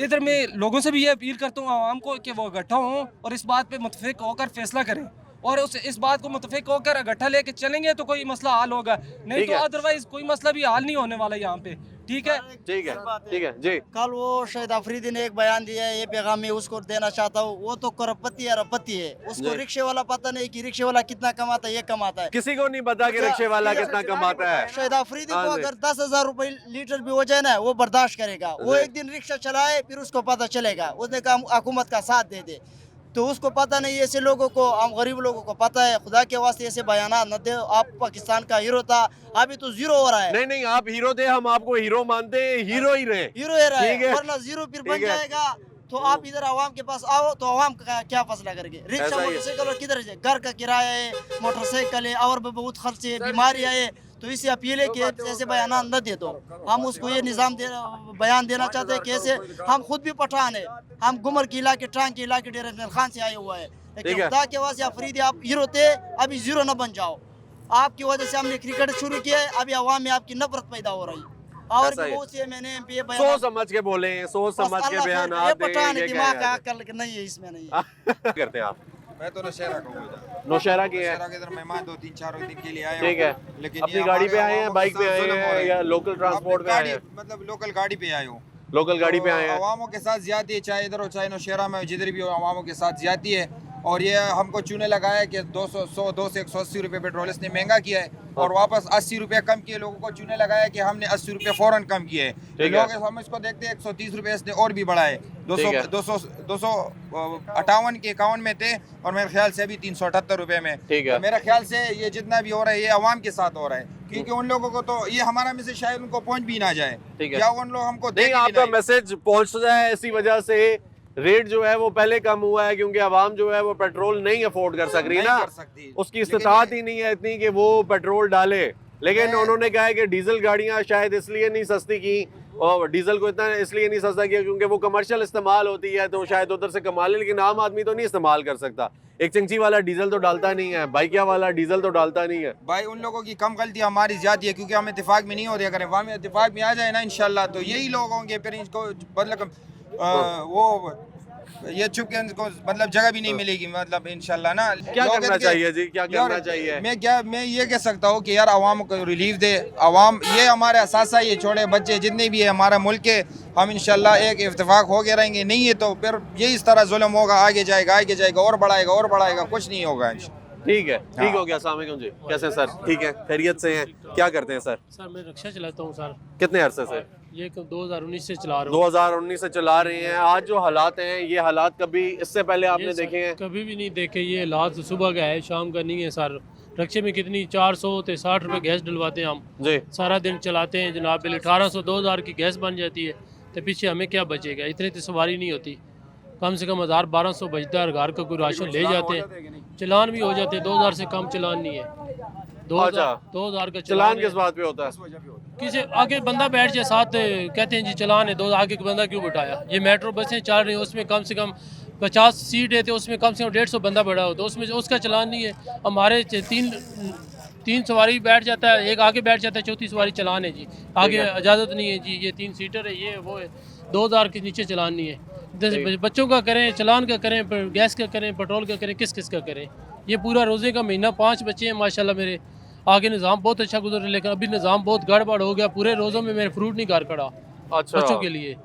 इधर मैं लोगों से भी ये अपील करता हूँ आवाम को कि वो इकट्ठा हों और इस बात पे मुतफिक होकर फैसला करें और इस बात को मुतफिक होकर इकट्ठा लेके चलेंगे तो कोई मसला हल होगा, नहीं ठीक तो है। अदरवाइज कोई मसला भी हल नहीं होने वाला यहाँ पे। ठीक है, ठीक है, ठीक है जी। कल वो शायद अफरीदी ने एक बयान दिया है, ये पैगाम मैं उसको देना चाहता हूँ। वो तो करोड़पति है, अरबपति है, उसको जी। रिक्शे वाला पता नहीं कि रिक्शे वाला कितना कमाता है, ये कमाता है। किसी को नहीं पता कि रिक्शे वाला कितना कमाता है। शायद अफरीदी हाँ को जी। अगर 10,000 रुपए लीटर भी हो जाए ना, वो बर्दाश्त करेगा। वो जी। एक दिन रिक्शा चलाए फिर उसको पता चलेगा, उसने कहा हुकूमत का साथ दे दे, तो उसको पता नहीं। ऐसे लोगों को, हम गरीब लोगों को पता है। खुदा के वास्ते ऐसे बयाना न दे। आप पाकिस्तान का हीरो था, अभी तो जीरो हो रहा है। नहीं नहीं, आप हीरो थे, हम आपको हीरो मानते हैं, हीरो ही रहे। हीरो है रहा ठीक है। है, वरना जीरो फिर बन ठीक है। जाएगा। तो आप इधर आवाम के पास आओ तो आवाम का क्या फैसला करेंगे? रिक्शा ऐसा ही है। मोटरसाइकिल और किधर है? घर का किराया है, मोटरसाइकिल है, और भी बहुत खर्च है, बीमारियाँ है। तो इससे अपील है कि ऐसे बयान न दे दो। हम उसको ये निज़ाम बयान देना चाहते हैं कि ऐसे, हम खुद भी पठान है, हम गुमर के इलाके, ट्रांग के इलाके, डेरा इस्माइल खान से आए हुआ है। लेकिन ठीक है। खुदा के वास्ते अफरीदी, आप हीरो थे, अभी जीरो न बन जाओ। आपकी वजह से हमने क्रिकेट शुरू किया है, अभी अवाम में आपकी नफरत पैदा हो रही है। और ऐसा भी ही है। बहुत से मैंने MP सोच समझ के बोले, सोच समझ के बयान ये पठान है, दिमाग का अक्ल नहीं है इसमें, नहीं है। करते हैं आप? मैं तो नौशहरा का हूँ। नौशहरा के हैं। नौशहरा के इधर मेहमान 2-3-4 दिन के लिए आए ठीक है, लेकिन अपनी गाड़ी पे आए हैं, बाइक पे आए हैं या लोकल ट्रांसपोर्ट पे आए हैं? मतलब लोकल गाड़ी पे आए हो। लोकल गाड़ी पे आए हैं। अवामों के साथ ज्यादा है, चाहे इधर हो चाहे नौशहरा में, जिधर भी हो अवामों के साथ ज्यादा है। और ये हमको चूने लगाया कि 200 से 180 रुपये पेट्रोल इसने महंगा किया है और वापस 80 रुपये कम किए। लोगों को चूने लगाया कि हमने 80 रुपये फ़ौरन कम किए हैं। लोग हम इसको देखते हैं 130 रुपये इसने और भी बढ़ाए। 258 के 51 में थे और मेरे ख्याल से अभी 378 रुपये में। तो मेरे ख्याल से ये जितना भी हो रहा है ये अवाम के साथ हो रहा है, क्योंकि उन लोगों को तो ये हमारा मैसेज शायद उनको पहुँच भी ना जाए। क्या उन लोग हमको नहीं, आपका मैसेज पहुँच जाए, इसी वजह से रेट जो है वो पहले कम हुआ है, क्योंकि आवाम जो है वो पेट्रोल नहीं अफोर्ड कर सक रही ना, उसकी इस्तात ही नहीं है इतनी कि वो पेट्रोल डाले। लेकिन उन्होंने कहा है कि डीजल गाड़ियां शायद इसलिए नहीं सस्ती की और डीजल को इतना इसलिए नहीं सस्ता किया क्योंकि वो कमर्शियल इस्तेमाल होती है, तो शायद उधर से कमा ले, लेकिन आम आदमी तो नहीं इस्तेमाल कर सकता। एक चंची वाला डीजल तो डालता नहीं है, बाइकिया वाला डीजल तो डालता नहीं है। भाई उन लोगों की कम गलती हमारी ज्यादा है, क्योंकि हम इत्तेफाक में नहीं होते। अगर हम इत्तेफाक में आ जाए ना इंशाल्लाह तो यही लोग होंगे फिर इनको मतलब वो ये छुप के इनको मतलब जगह भी नहीं मिलेगी, मतलब इंशाल्लाह ना। क्या करना चाहिए जी, क्या करना चाहिए? मैं ये कह सकता हूँ कि यार आवाम को रिलीफ दे। आवाम ये हमारे असासा, ये छोटे बच्चे जितने भी है हमारा मुल्क है, हम इंशाल्लाह एक इत्तेफाक हो गए रहेंगे। नहीं है तो फिर ये इस तरह जुल्म होगा, आगे जाएगा और बढ़ाएगा, कुछ नहीं होगा। ठीक है, ठीक हो गया। अस्सलाम वालेकुम जी, कैसे सर? ठीक है, खैरियत से हैं? क्या करते हैं सर? सर मैं रिक्शा चलाता हूँ सर। कितने अरसे से? ये 2019 से चला रहा हूँ। 2019 से चला रहे हैं। आज जो हालात हैं, ये हालात कभी इससे पहले आपने देखे हैं? कभी भी नहीं देखे। ये हालात सुबह का है, शाम का नहीं है सर। रिक्शे में कितनी 400 से 60 रुपये गैस डलवाते हैं हम जी, सारा दिन चलाते हैं जनाब। 1800 2000 की गैस बन जाती है, तो पीछे हमें क्या बचेगा? इतनी तो सवारी नहीं होती, कम से कम 1000-1200 बचता है। घर का कोई राशन ले जाते हैं, चलान भी हो जाते हैं। 2000 से कम चलान नहीं है। 2000 का चलान किस बात पे होता है? किसी आगे बंदा बैठ जाए साथ, कहते हैं जी चलान है, 2 आगे का बंदा क्यों बिठाया? ये मेट्रो बसें चल रही हैं, उसमें कम से कम 50 सीट है, तो उसमें कम से कम 150 बंदा बैठा हो, तो उसमें उसका चलान नहीं है। हमारे तीन सवारी बैठ जाता है, एक आगे बैठ जाता है, चौथी सवारी चलान है जी, आगे इजाज़त नहीं है जी। ये 3 सीटर है, ये वो है। 2000 के नीचे चलान नहीं है। बच्चों का करें, चलान का करें, गैस का करें, पेट्रोल का करें, किस का करें? ये पूरा रोज़े का महीना, 5 बच्चे हैं माशाल्लाह मेरे। आगे निज़ाम बहुत अच्छा गुजर रहा है, लेकिन अभी निज़ाम बहुत गड़बड़ हो गया। पूरे रोज़ों में मेरे फ्रूट नहीं घर खड़ा। अच्छा, बच्चों के लिए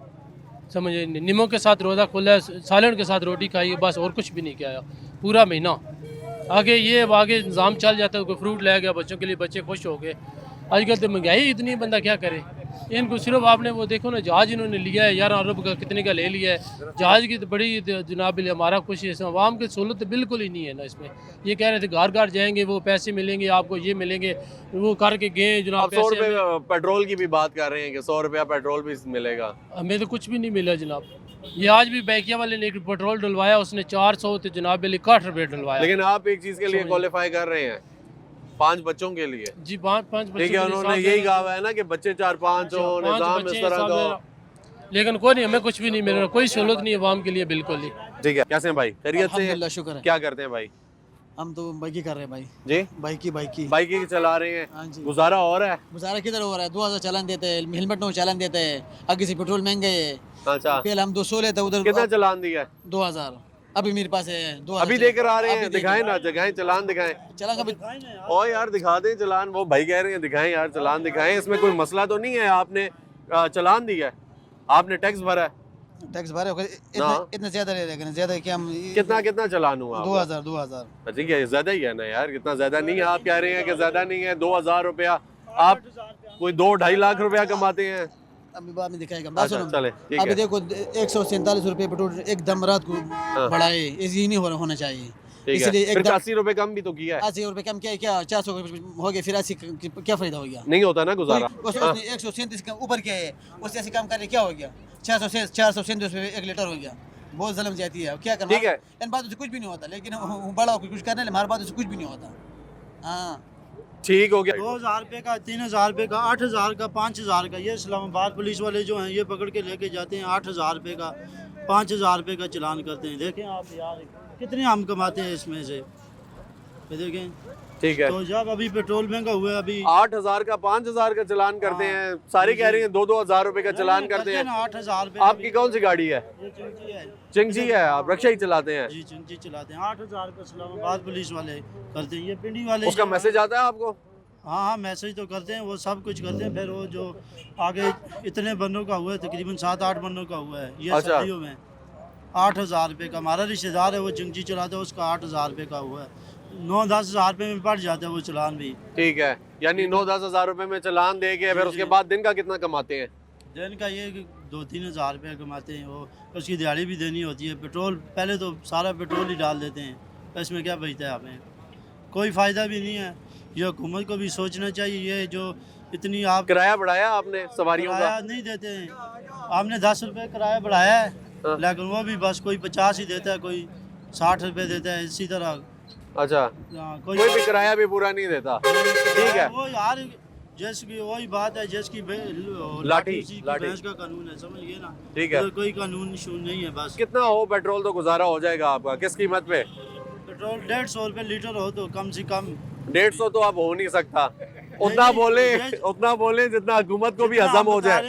समझे, नीमों के साथ रोज़ा खोला है, सालन के साथ रोटी खाई है, बस और कुछ भी नहीं किया पूरा महीना। आगे निज़ाम चल जाता है, कोई फ्रूट ले गया बच्चों के लिए, बच्चे खुश हो गए। आजकल तो महंगाई इतनी, बंदा क्या करे? इनको सिर्फ आपने वो देखो ना, जहाज़ इन्होंने लिया है 11 अरब का, कितने का ले लिया है जहाज़ की, तो बड़ी जनाब हमारा कुछ है। आवाम की सहूलत तो बिल्कुल ही नहीं है ना इसमें। ये कह रहे थे घर घर जाएंगे, वो पैसे मिलेंगे आपको, ये मिलेंगे, वो करके गए जनाब। 100 रुपये पेट्रोल की भी बात कर रहे हैं कि 100 रुपया पेट्रोल भी मिलेगा। हमें तो कुछ भी नहीं मिला जनाब। ये आज भी बैकिया वाले ने पेट्रोल डलवाया, उसने 400 तो जनाब 61 रुपये डलवाया। लेकिन आप एक चीज़ के लिए क्वालिफाई कर रहे हैं, 5 बच्चों के लिए जी, 5 बच्चों। ठीक है, उन्होंने यही कहा है ना कि बच्चे 4-5 हो, निजाम इस तरह का। लेकिन कोई नहीं, हमें कुछ भी नहीं मिल रहा, कोई सहूलत नहीं आवाम के लिए बिल्कुल ही। ठीक है, कैसे हैं भाई? खैरियत से? अल्हम्दुलिल्लाह, शुक्र है। क्या करते हैं भाई? हम तो बाइकी कर रहे हैं भाई जी, बाइकी चला रहे हैं। हाँ जी। गुजारा हो रहा है? गुजारा किधर हो रहा है? 2000 चालान देते हैं, हेलमेट नो चालान देते हैं, आगे से पेट्रोल महंगे है। अच्छा, पहले हम 200 लेते, उधर कितना चालान दिया? 2000 अभी मेरे पास है। 2000 अभी देकर आ रहे हैं, दिखाएं ना, दिखाएं चलान, दिखाएं। चलान कभी ओ यार दिखा दें चलान, वो भाई कह रहे हैं दिखाएं यार चलान दिखाएं। इसमें कोई मसला तो नहीं है? आपने चलान दिया है, आपने टैक्स भरा है? टैक्स भरे इतना ज्यादा ले रहे हैं, ज्यादा क्या हम कितना चलान हुआ? 2000 ठीक है, ज्यादा ही है ना यार, कितना ज्यादा नहीं है। आप कह रहे हैं कि ज्यादा नहीं है। 2000 रुपया, आप कोई 2-2.5 लाख रुपया कमाते हैं। अभी बाद में दिखाएगा। अच्छा, चले, ठीक है। अभी देखो 147 रुपये पेट्रोल एकदम रात को बढ़ाए, ये नहीं होना चाहिए। इसलिए 80 रुपए कम भी तो किया है। 80 रुपये कम किया, क्या 400 हो गए, फिर 80 क्या फायदा हो गया? नहीं होता ना गुजारा। उसने 137 ऊपर किया है, उससे 80 कम करके क्या हो गया? 437 रुपये 1 लीटर हो गया। बहुत जलम जाती है, क्या करना? ठीक है, इन बातों से कुछ भी नहीं होता, लेकिन बड़ा कुछ करने हमारे बातों से कुछ भी नहीं होता। हाँ, ठीक हो गया। 2000 रुपये का, 3000 रुपये का, 8000 का, 5000 का। ये इस्लामाबाद पुलिस वाले जो हैं ये पकड़ के लेके जाते हैं। 8000 रुपये का, 5000 रुपये का चलान करते हैं। देखें आप यार, कितने हम कमाते हैं इसमें से, देखें। ठीक है। तो जब अभी पेट्रोल महंगा हुआ है, अभी 8,000 का 5,000 का चलान करते हैं, सारी कह रही हैं 2-2 हज़ार रुपए का चलान करते हैं। 8,000 आपकी कौन सी गाड़ी है? चिंची है, आप रक्षा ही चलाते हैं? जी चिंची चलाते हैं। 8,000 का इस्लामाबाद पुलिस वाले करते हैं, ये पिंडी वाले। उसका मैसेज आता है आपको? हाँ मैसेज तो करते हैं, वो सब कुछ करते हैं। फिर वो जो आगे इतने बंदों का हुआ है, तकरीबन 7-8 बंदों का हुआ है ये अच्छा। सर्दियों में। 8,000 रुपये का हमारा रिश्तेदार है, वो चिंची चलाता है, उसका 8,000 रुपये का हुआ है। 9-10 हज़ार रुपये में पड़ जाता है वो चलान भी। ठीक है, यानी 9-10 हज़ार रुपए में चलान दे के फिर उसके बाद दिन का कितना कमाते हैं? दिन का ये 2-3 हज़ार रुपये कमाते हैं वो। उसकी दिहाड़ी भी देनी होती है। पेट्रोल पहले तो सारा पेट्रोल ही डाल देते हैं, इसमें क्या बचता है हमें? कोई फ़ायदा भी नहीं है। ये हुकूमत को भी सोचना चाहिए। ये जो इतनी आप किराया बढ़ाया आपने सवारियों का? किराया नहीं देते हैं, आपने 10 रुपये किराया बढ़ाया है, लेकिन वो भी बस कोई 50 ही देता है, कोई 60 रुपये देता है, इसी तरह। अच्छा, कोई भी किराया भी पूरा नहीं देता। ठीक है, वो यार जिसकी वही बात है, जिसकी लाठी भैंस का कानून है, समझिए ना। ठीक है, कोई कानून नहीं है बस। कितना हो पेट्रोल तो गुजारा हो जाएगा आपका? किस कीमत पे? पेट्रोल 150 रुपये लीटर हो तो कम से कम। 150 तो अब हो नहीं सकता। उतना बोले जितना हुकूमत को भी हजम हो जाए।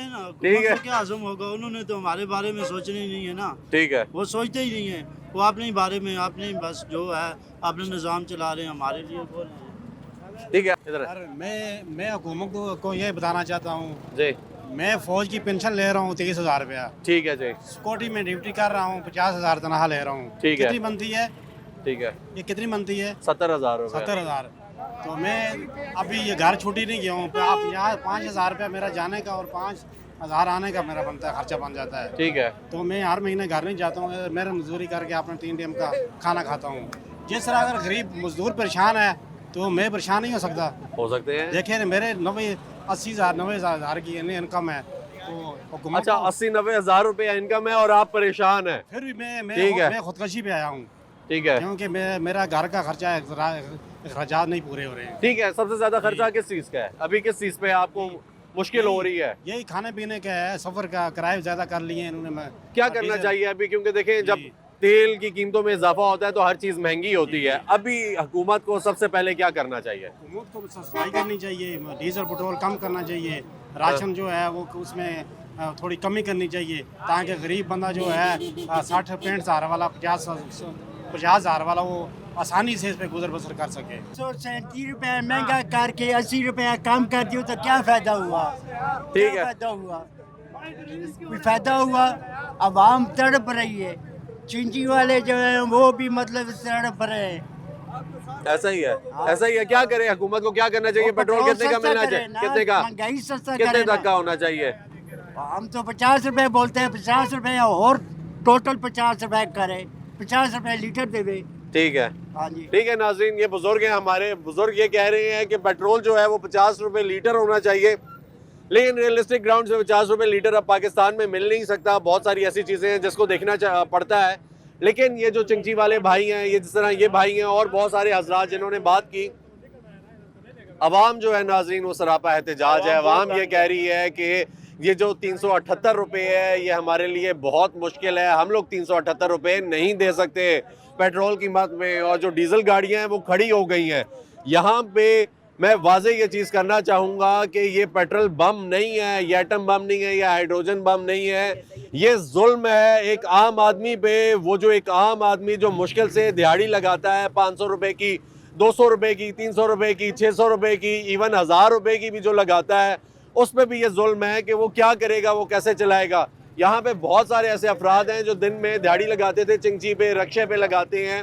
ठीक है, क्या हजम होगा? उन्होंने तो हमारे बारे में सोचना ही नहीं है ना। ठीक है, वो सोचते ही नहीं है, वो अपने ही बारे में, अपने बस जो है अपने निज़ाम चला रहे हैं, हमारे लिए बोल रहे हैं। ठीक है। इधर मैं हुकूमत को ये बताना चाहता हूँ जी, मैं फौज की पेंशन ले रहा हूँ 23,000 रुपया। ठीक है जी। सिक्योरिटी में ड्यूटी कर रहा हूँ, 50,000 तनख्वाह ले रहा हूँ। ठीक है। कितनी बनती है? ठीक है, ये कितनी बनती है? 70,000 रुपए। 70,000। तो मैं अभी ये घर छुट्टी नहीं गया हूँ, आप यहाँ 5,000 रुपया मेरा जाने का और 5,000 आने का मेरा बनता है, खर्चा बन जाता है। ठीक है, तो मैं हर महीने घर नहीं जाता हूँ, मेरा मजदूरी करके अपना 3 टाइम का खाना खाता हूँ। जिस तरह अगर गरीब मजदूर परेशान है तो मैं परेशान नहीं हो सकता? हो सकते हैं। देखिए मेरे 80,000 90,000 की इनकम है, तो हुकूमत अच्छा, 80-90 हज़ार रुपए इनकम है और आप परेशान हैं? फिर भी ठीक है। मैं खुदकशी पे आया हूँ। ठीक है, क्योंकि मेरा घर का खर्चा अखराजात नहीं पूरे हो रहे हैं। ठीक है। सबसे ज्यादा खर्चा किस चीज का है? अभी किस चीज पे आपको मुश्किल हो रही है? यही खाने पीने का है, सफर का किराया ज्यादा कर लिए इन्होंने। क्या करना चाहिए अभी? क्योंकि देखें, जब तेल की कीमतों में इजाफा होता है तो हर चीज महंगी होती है। अभी हुकूमत को सबसे पहले क्या करना चाहिए? हुकूमत को सफाई करनी चाहिए, डीजल पेट्रोल कम करना चाहिए, राशन जो है वो उसमें थोड़ी कमी करनी चाहिए, ताकि गरीब बंदा जो है 60-65 हज़ार वाला 50 हज़ार वाला वो आसानी से इस पे गुजर बसर कर सके। 137 रुपये महंगा करके 80 रुपये कम कर दियो तो क्या फायदा हुआ? ठीक है, फायदा हुआ? कोई फायदा हुआ? आवाम तड़प रही है, चिंची वाले जो है वो भी मतलब तड़प रहे हैं। ऐसा ही है, ऐसा ही है। क्या करें? हुकूमत को क्या करना चाहिए? पेट्रोल कितने का मिलना चाहिए? कितने का? महंगाई सस्ता कितने करे तक का होना चाहिए? हम तो 50 रुपये बोलते हैं, 50 रुपये और टोटल 50 रुपये करे, 50 रुपये लीटर देवे। ठीक है, हाँ जी। ठीक है नाज़रीन, ये बुजुर्ग हैं हमारे। बुजुर्ग ये कह रहे हैं कि पेट्रोल जो है वो 50 रुपए लीटर होना चाहिए, लेकिन रियलिस्टिक ग्राउंड से 50 रुपए लीटर अब पाकिस्तान में मिल नहीं सकता। बहुत सारी ऐसी चीज़ें हैं जिसको देखना पड़ता है। लेकिन ये जो चिंची वाले भाई हैं, ये जिस तरह ये भाई हैं और बहुत सारे हजरात जिन्होंने बात की, अवाम जो है नाज़रीन वो सरापा एहतजाज है। अवाम ये कह रही है कि ये जो 378 रुपये है ये हमारे लिए बहुत मुश्किल है, हम लोग 378 रुपये नहीं दे सकते पेट्रोल कीमत में, और जो डीजल गाड़ियां हैं वो खड़ी हो गई हैं। यहाँ पे मैं वाजे ये चीज़ करना चाहूँगा कि ये पेट्रोल बम नहीं है, ये एटम बम नहीं है, या हाइड्रोजन बम नहीं है, ये जुल्म है एक आम आदमी पे। वो जो एक आम आदमी जो मुश्किल से दिहाड़ी लगाता है 500 रुपये की, 200 रुपये की, 300 रुपये की, 600 रुपये की, इवन 1000 रुपये की भी जो लगाता है, उस पर भी ये जुल्म है कि वो क्या करेगा, वो कैसे चलाएगा। यहाँ पे बहुत सारे ऐसे अफराद हैं जो दिन में दिहाड़ी लगाते थे, चिंची पे, रक्शे पे लगाते हैं,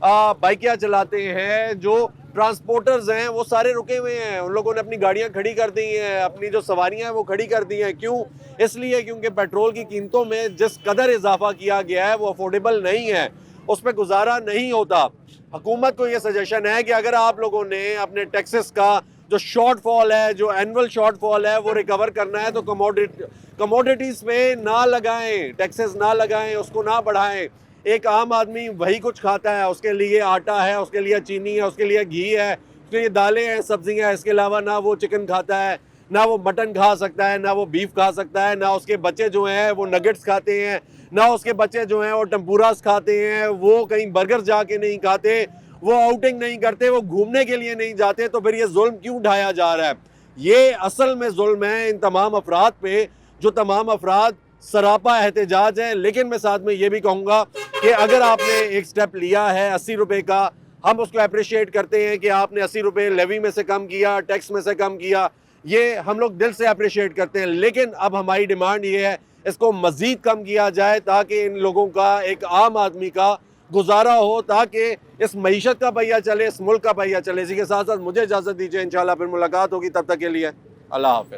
बाइकियाँ चलाते हैं, जो ट्रांसपोर्टर्स हैं वो सारे रुके हुए हैं। उन लोगों ने अपनी गाड़ियाँ खड़ी कर दी हैं, अपनी जो सवारियाँ हैं वो खड़ी कर दी हैं। क्यों? इसलिए क्योंकि पेट्रोल की कीमतों में जिस कदर इजाफा किया गया है वो अफोर्डेबल नहीं है, उस पर गुजारा नहीं होता। हुकूमत को ये सजेशन है कि अगर आप लोगों ने अपने टैक्सेस का जो शॉर्टफॉल है, जो एनुअल शॉर्टफॉल है, वो रिकवर करना है तो कमोडिटीज़ पे ना लगाएं, टैक्सेस ना लगाएं, उसको ना बढ़ाएं। एक आम आदमी वही कुछ खाता है, उसके लिए आटा है, उसके लिए चीनी है, उसके लिए घी है, उसके लिए दालें हैं, सब्जियां हैं। इसके अलावा ना वो चिकन खाता है, ना वो मटन खा सकता है, ना वो बीफ खा सकता है, ना उसके बच्चे जो हैं वो नगेट्स खाते हैं, ना उसके बच्चे जो हैं वो टेम्पुरास खाते हैं, वो कहीं बर्गर जाके नहीं खाते, वो आउटिंग नहीं करते, वो घूमने के लिए नहीं जाते, तो फिर ये जुल्म क्यों ढाया जा रहा है? ये असल में जुल्म है इन तमाम अफराद पे, जो तमाम अफराद सरापा एहतजाज हैं। लेकिन मैं साथ में ये भी कहूँगा कि अगर आपने एक स्टेप लिया है 80 रुपये का, हम उसको अप्रिशिएट करते हैं कि आपने 80 रुपये लेवी में से कम किया, टैक्स में से कम किया, ये हम लोग दिल से अप्रिशिएट करते हैं। लेकिन अब हमारी डिमांड ये है इसको मज़ीद कम किया जाए ताकि इन लोगों का, एक आम आदमी का गुजारा हो, ताकि इस मईशत का पहिया चले, इस मुल्क का पहिया चले। इसी के साथ साथ मुझे इजाज़त दीजिए, इंशाल्लाह फिर मुलाकात होगी, तब तक के लिए अल्लाह हाफ़िज़।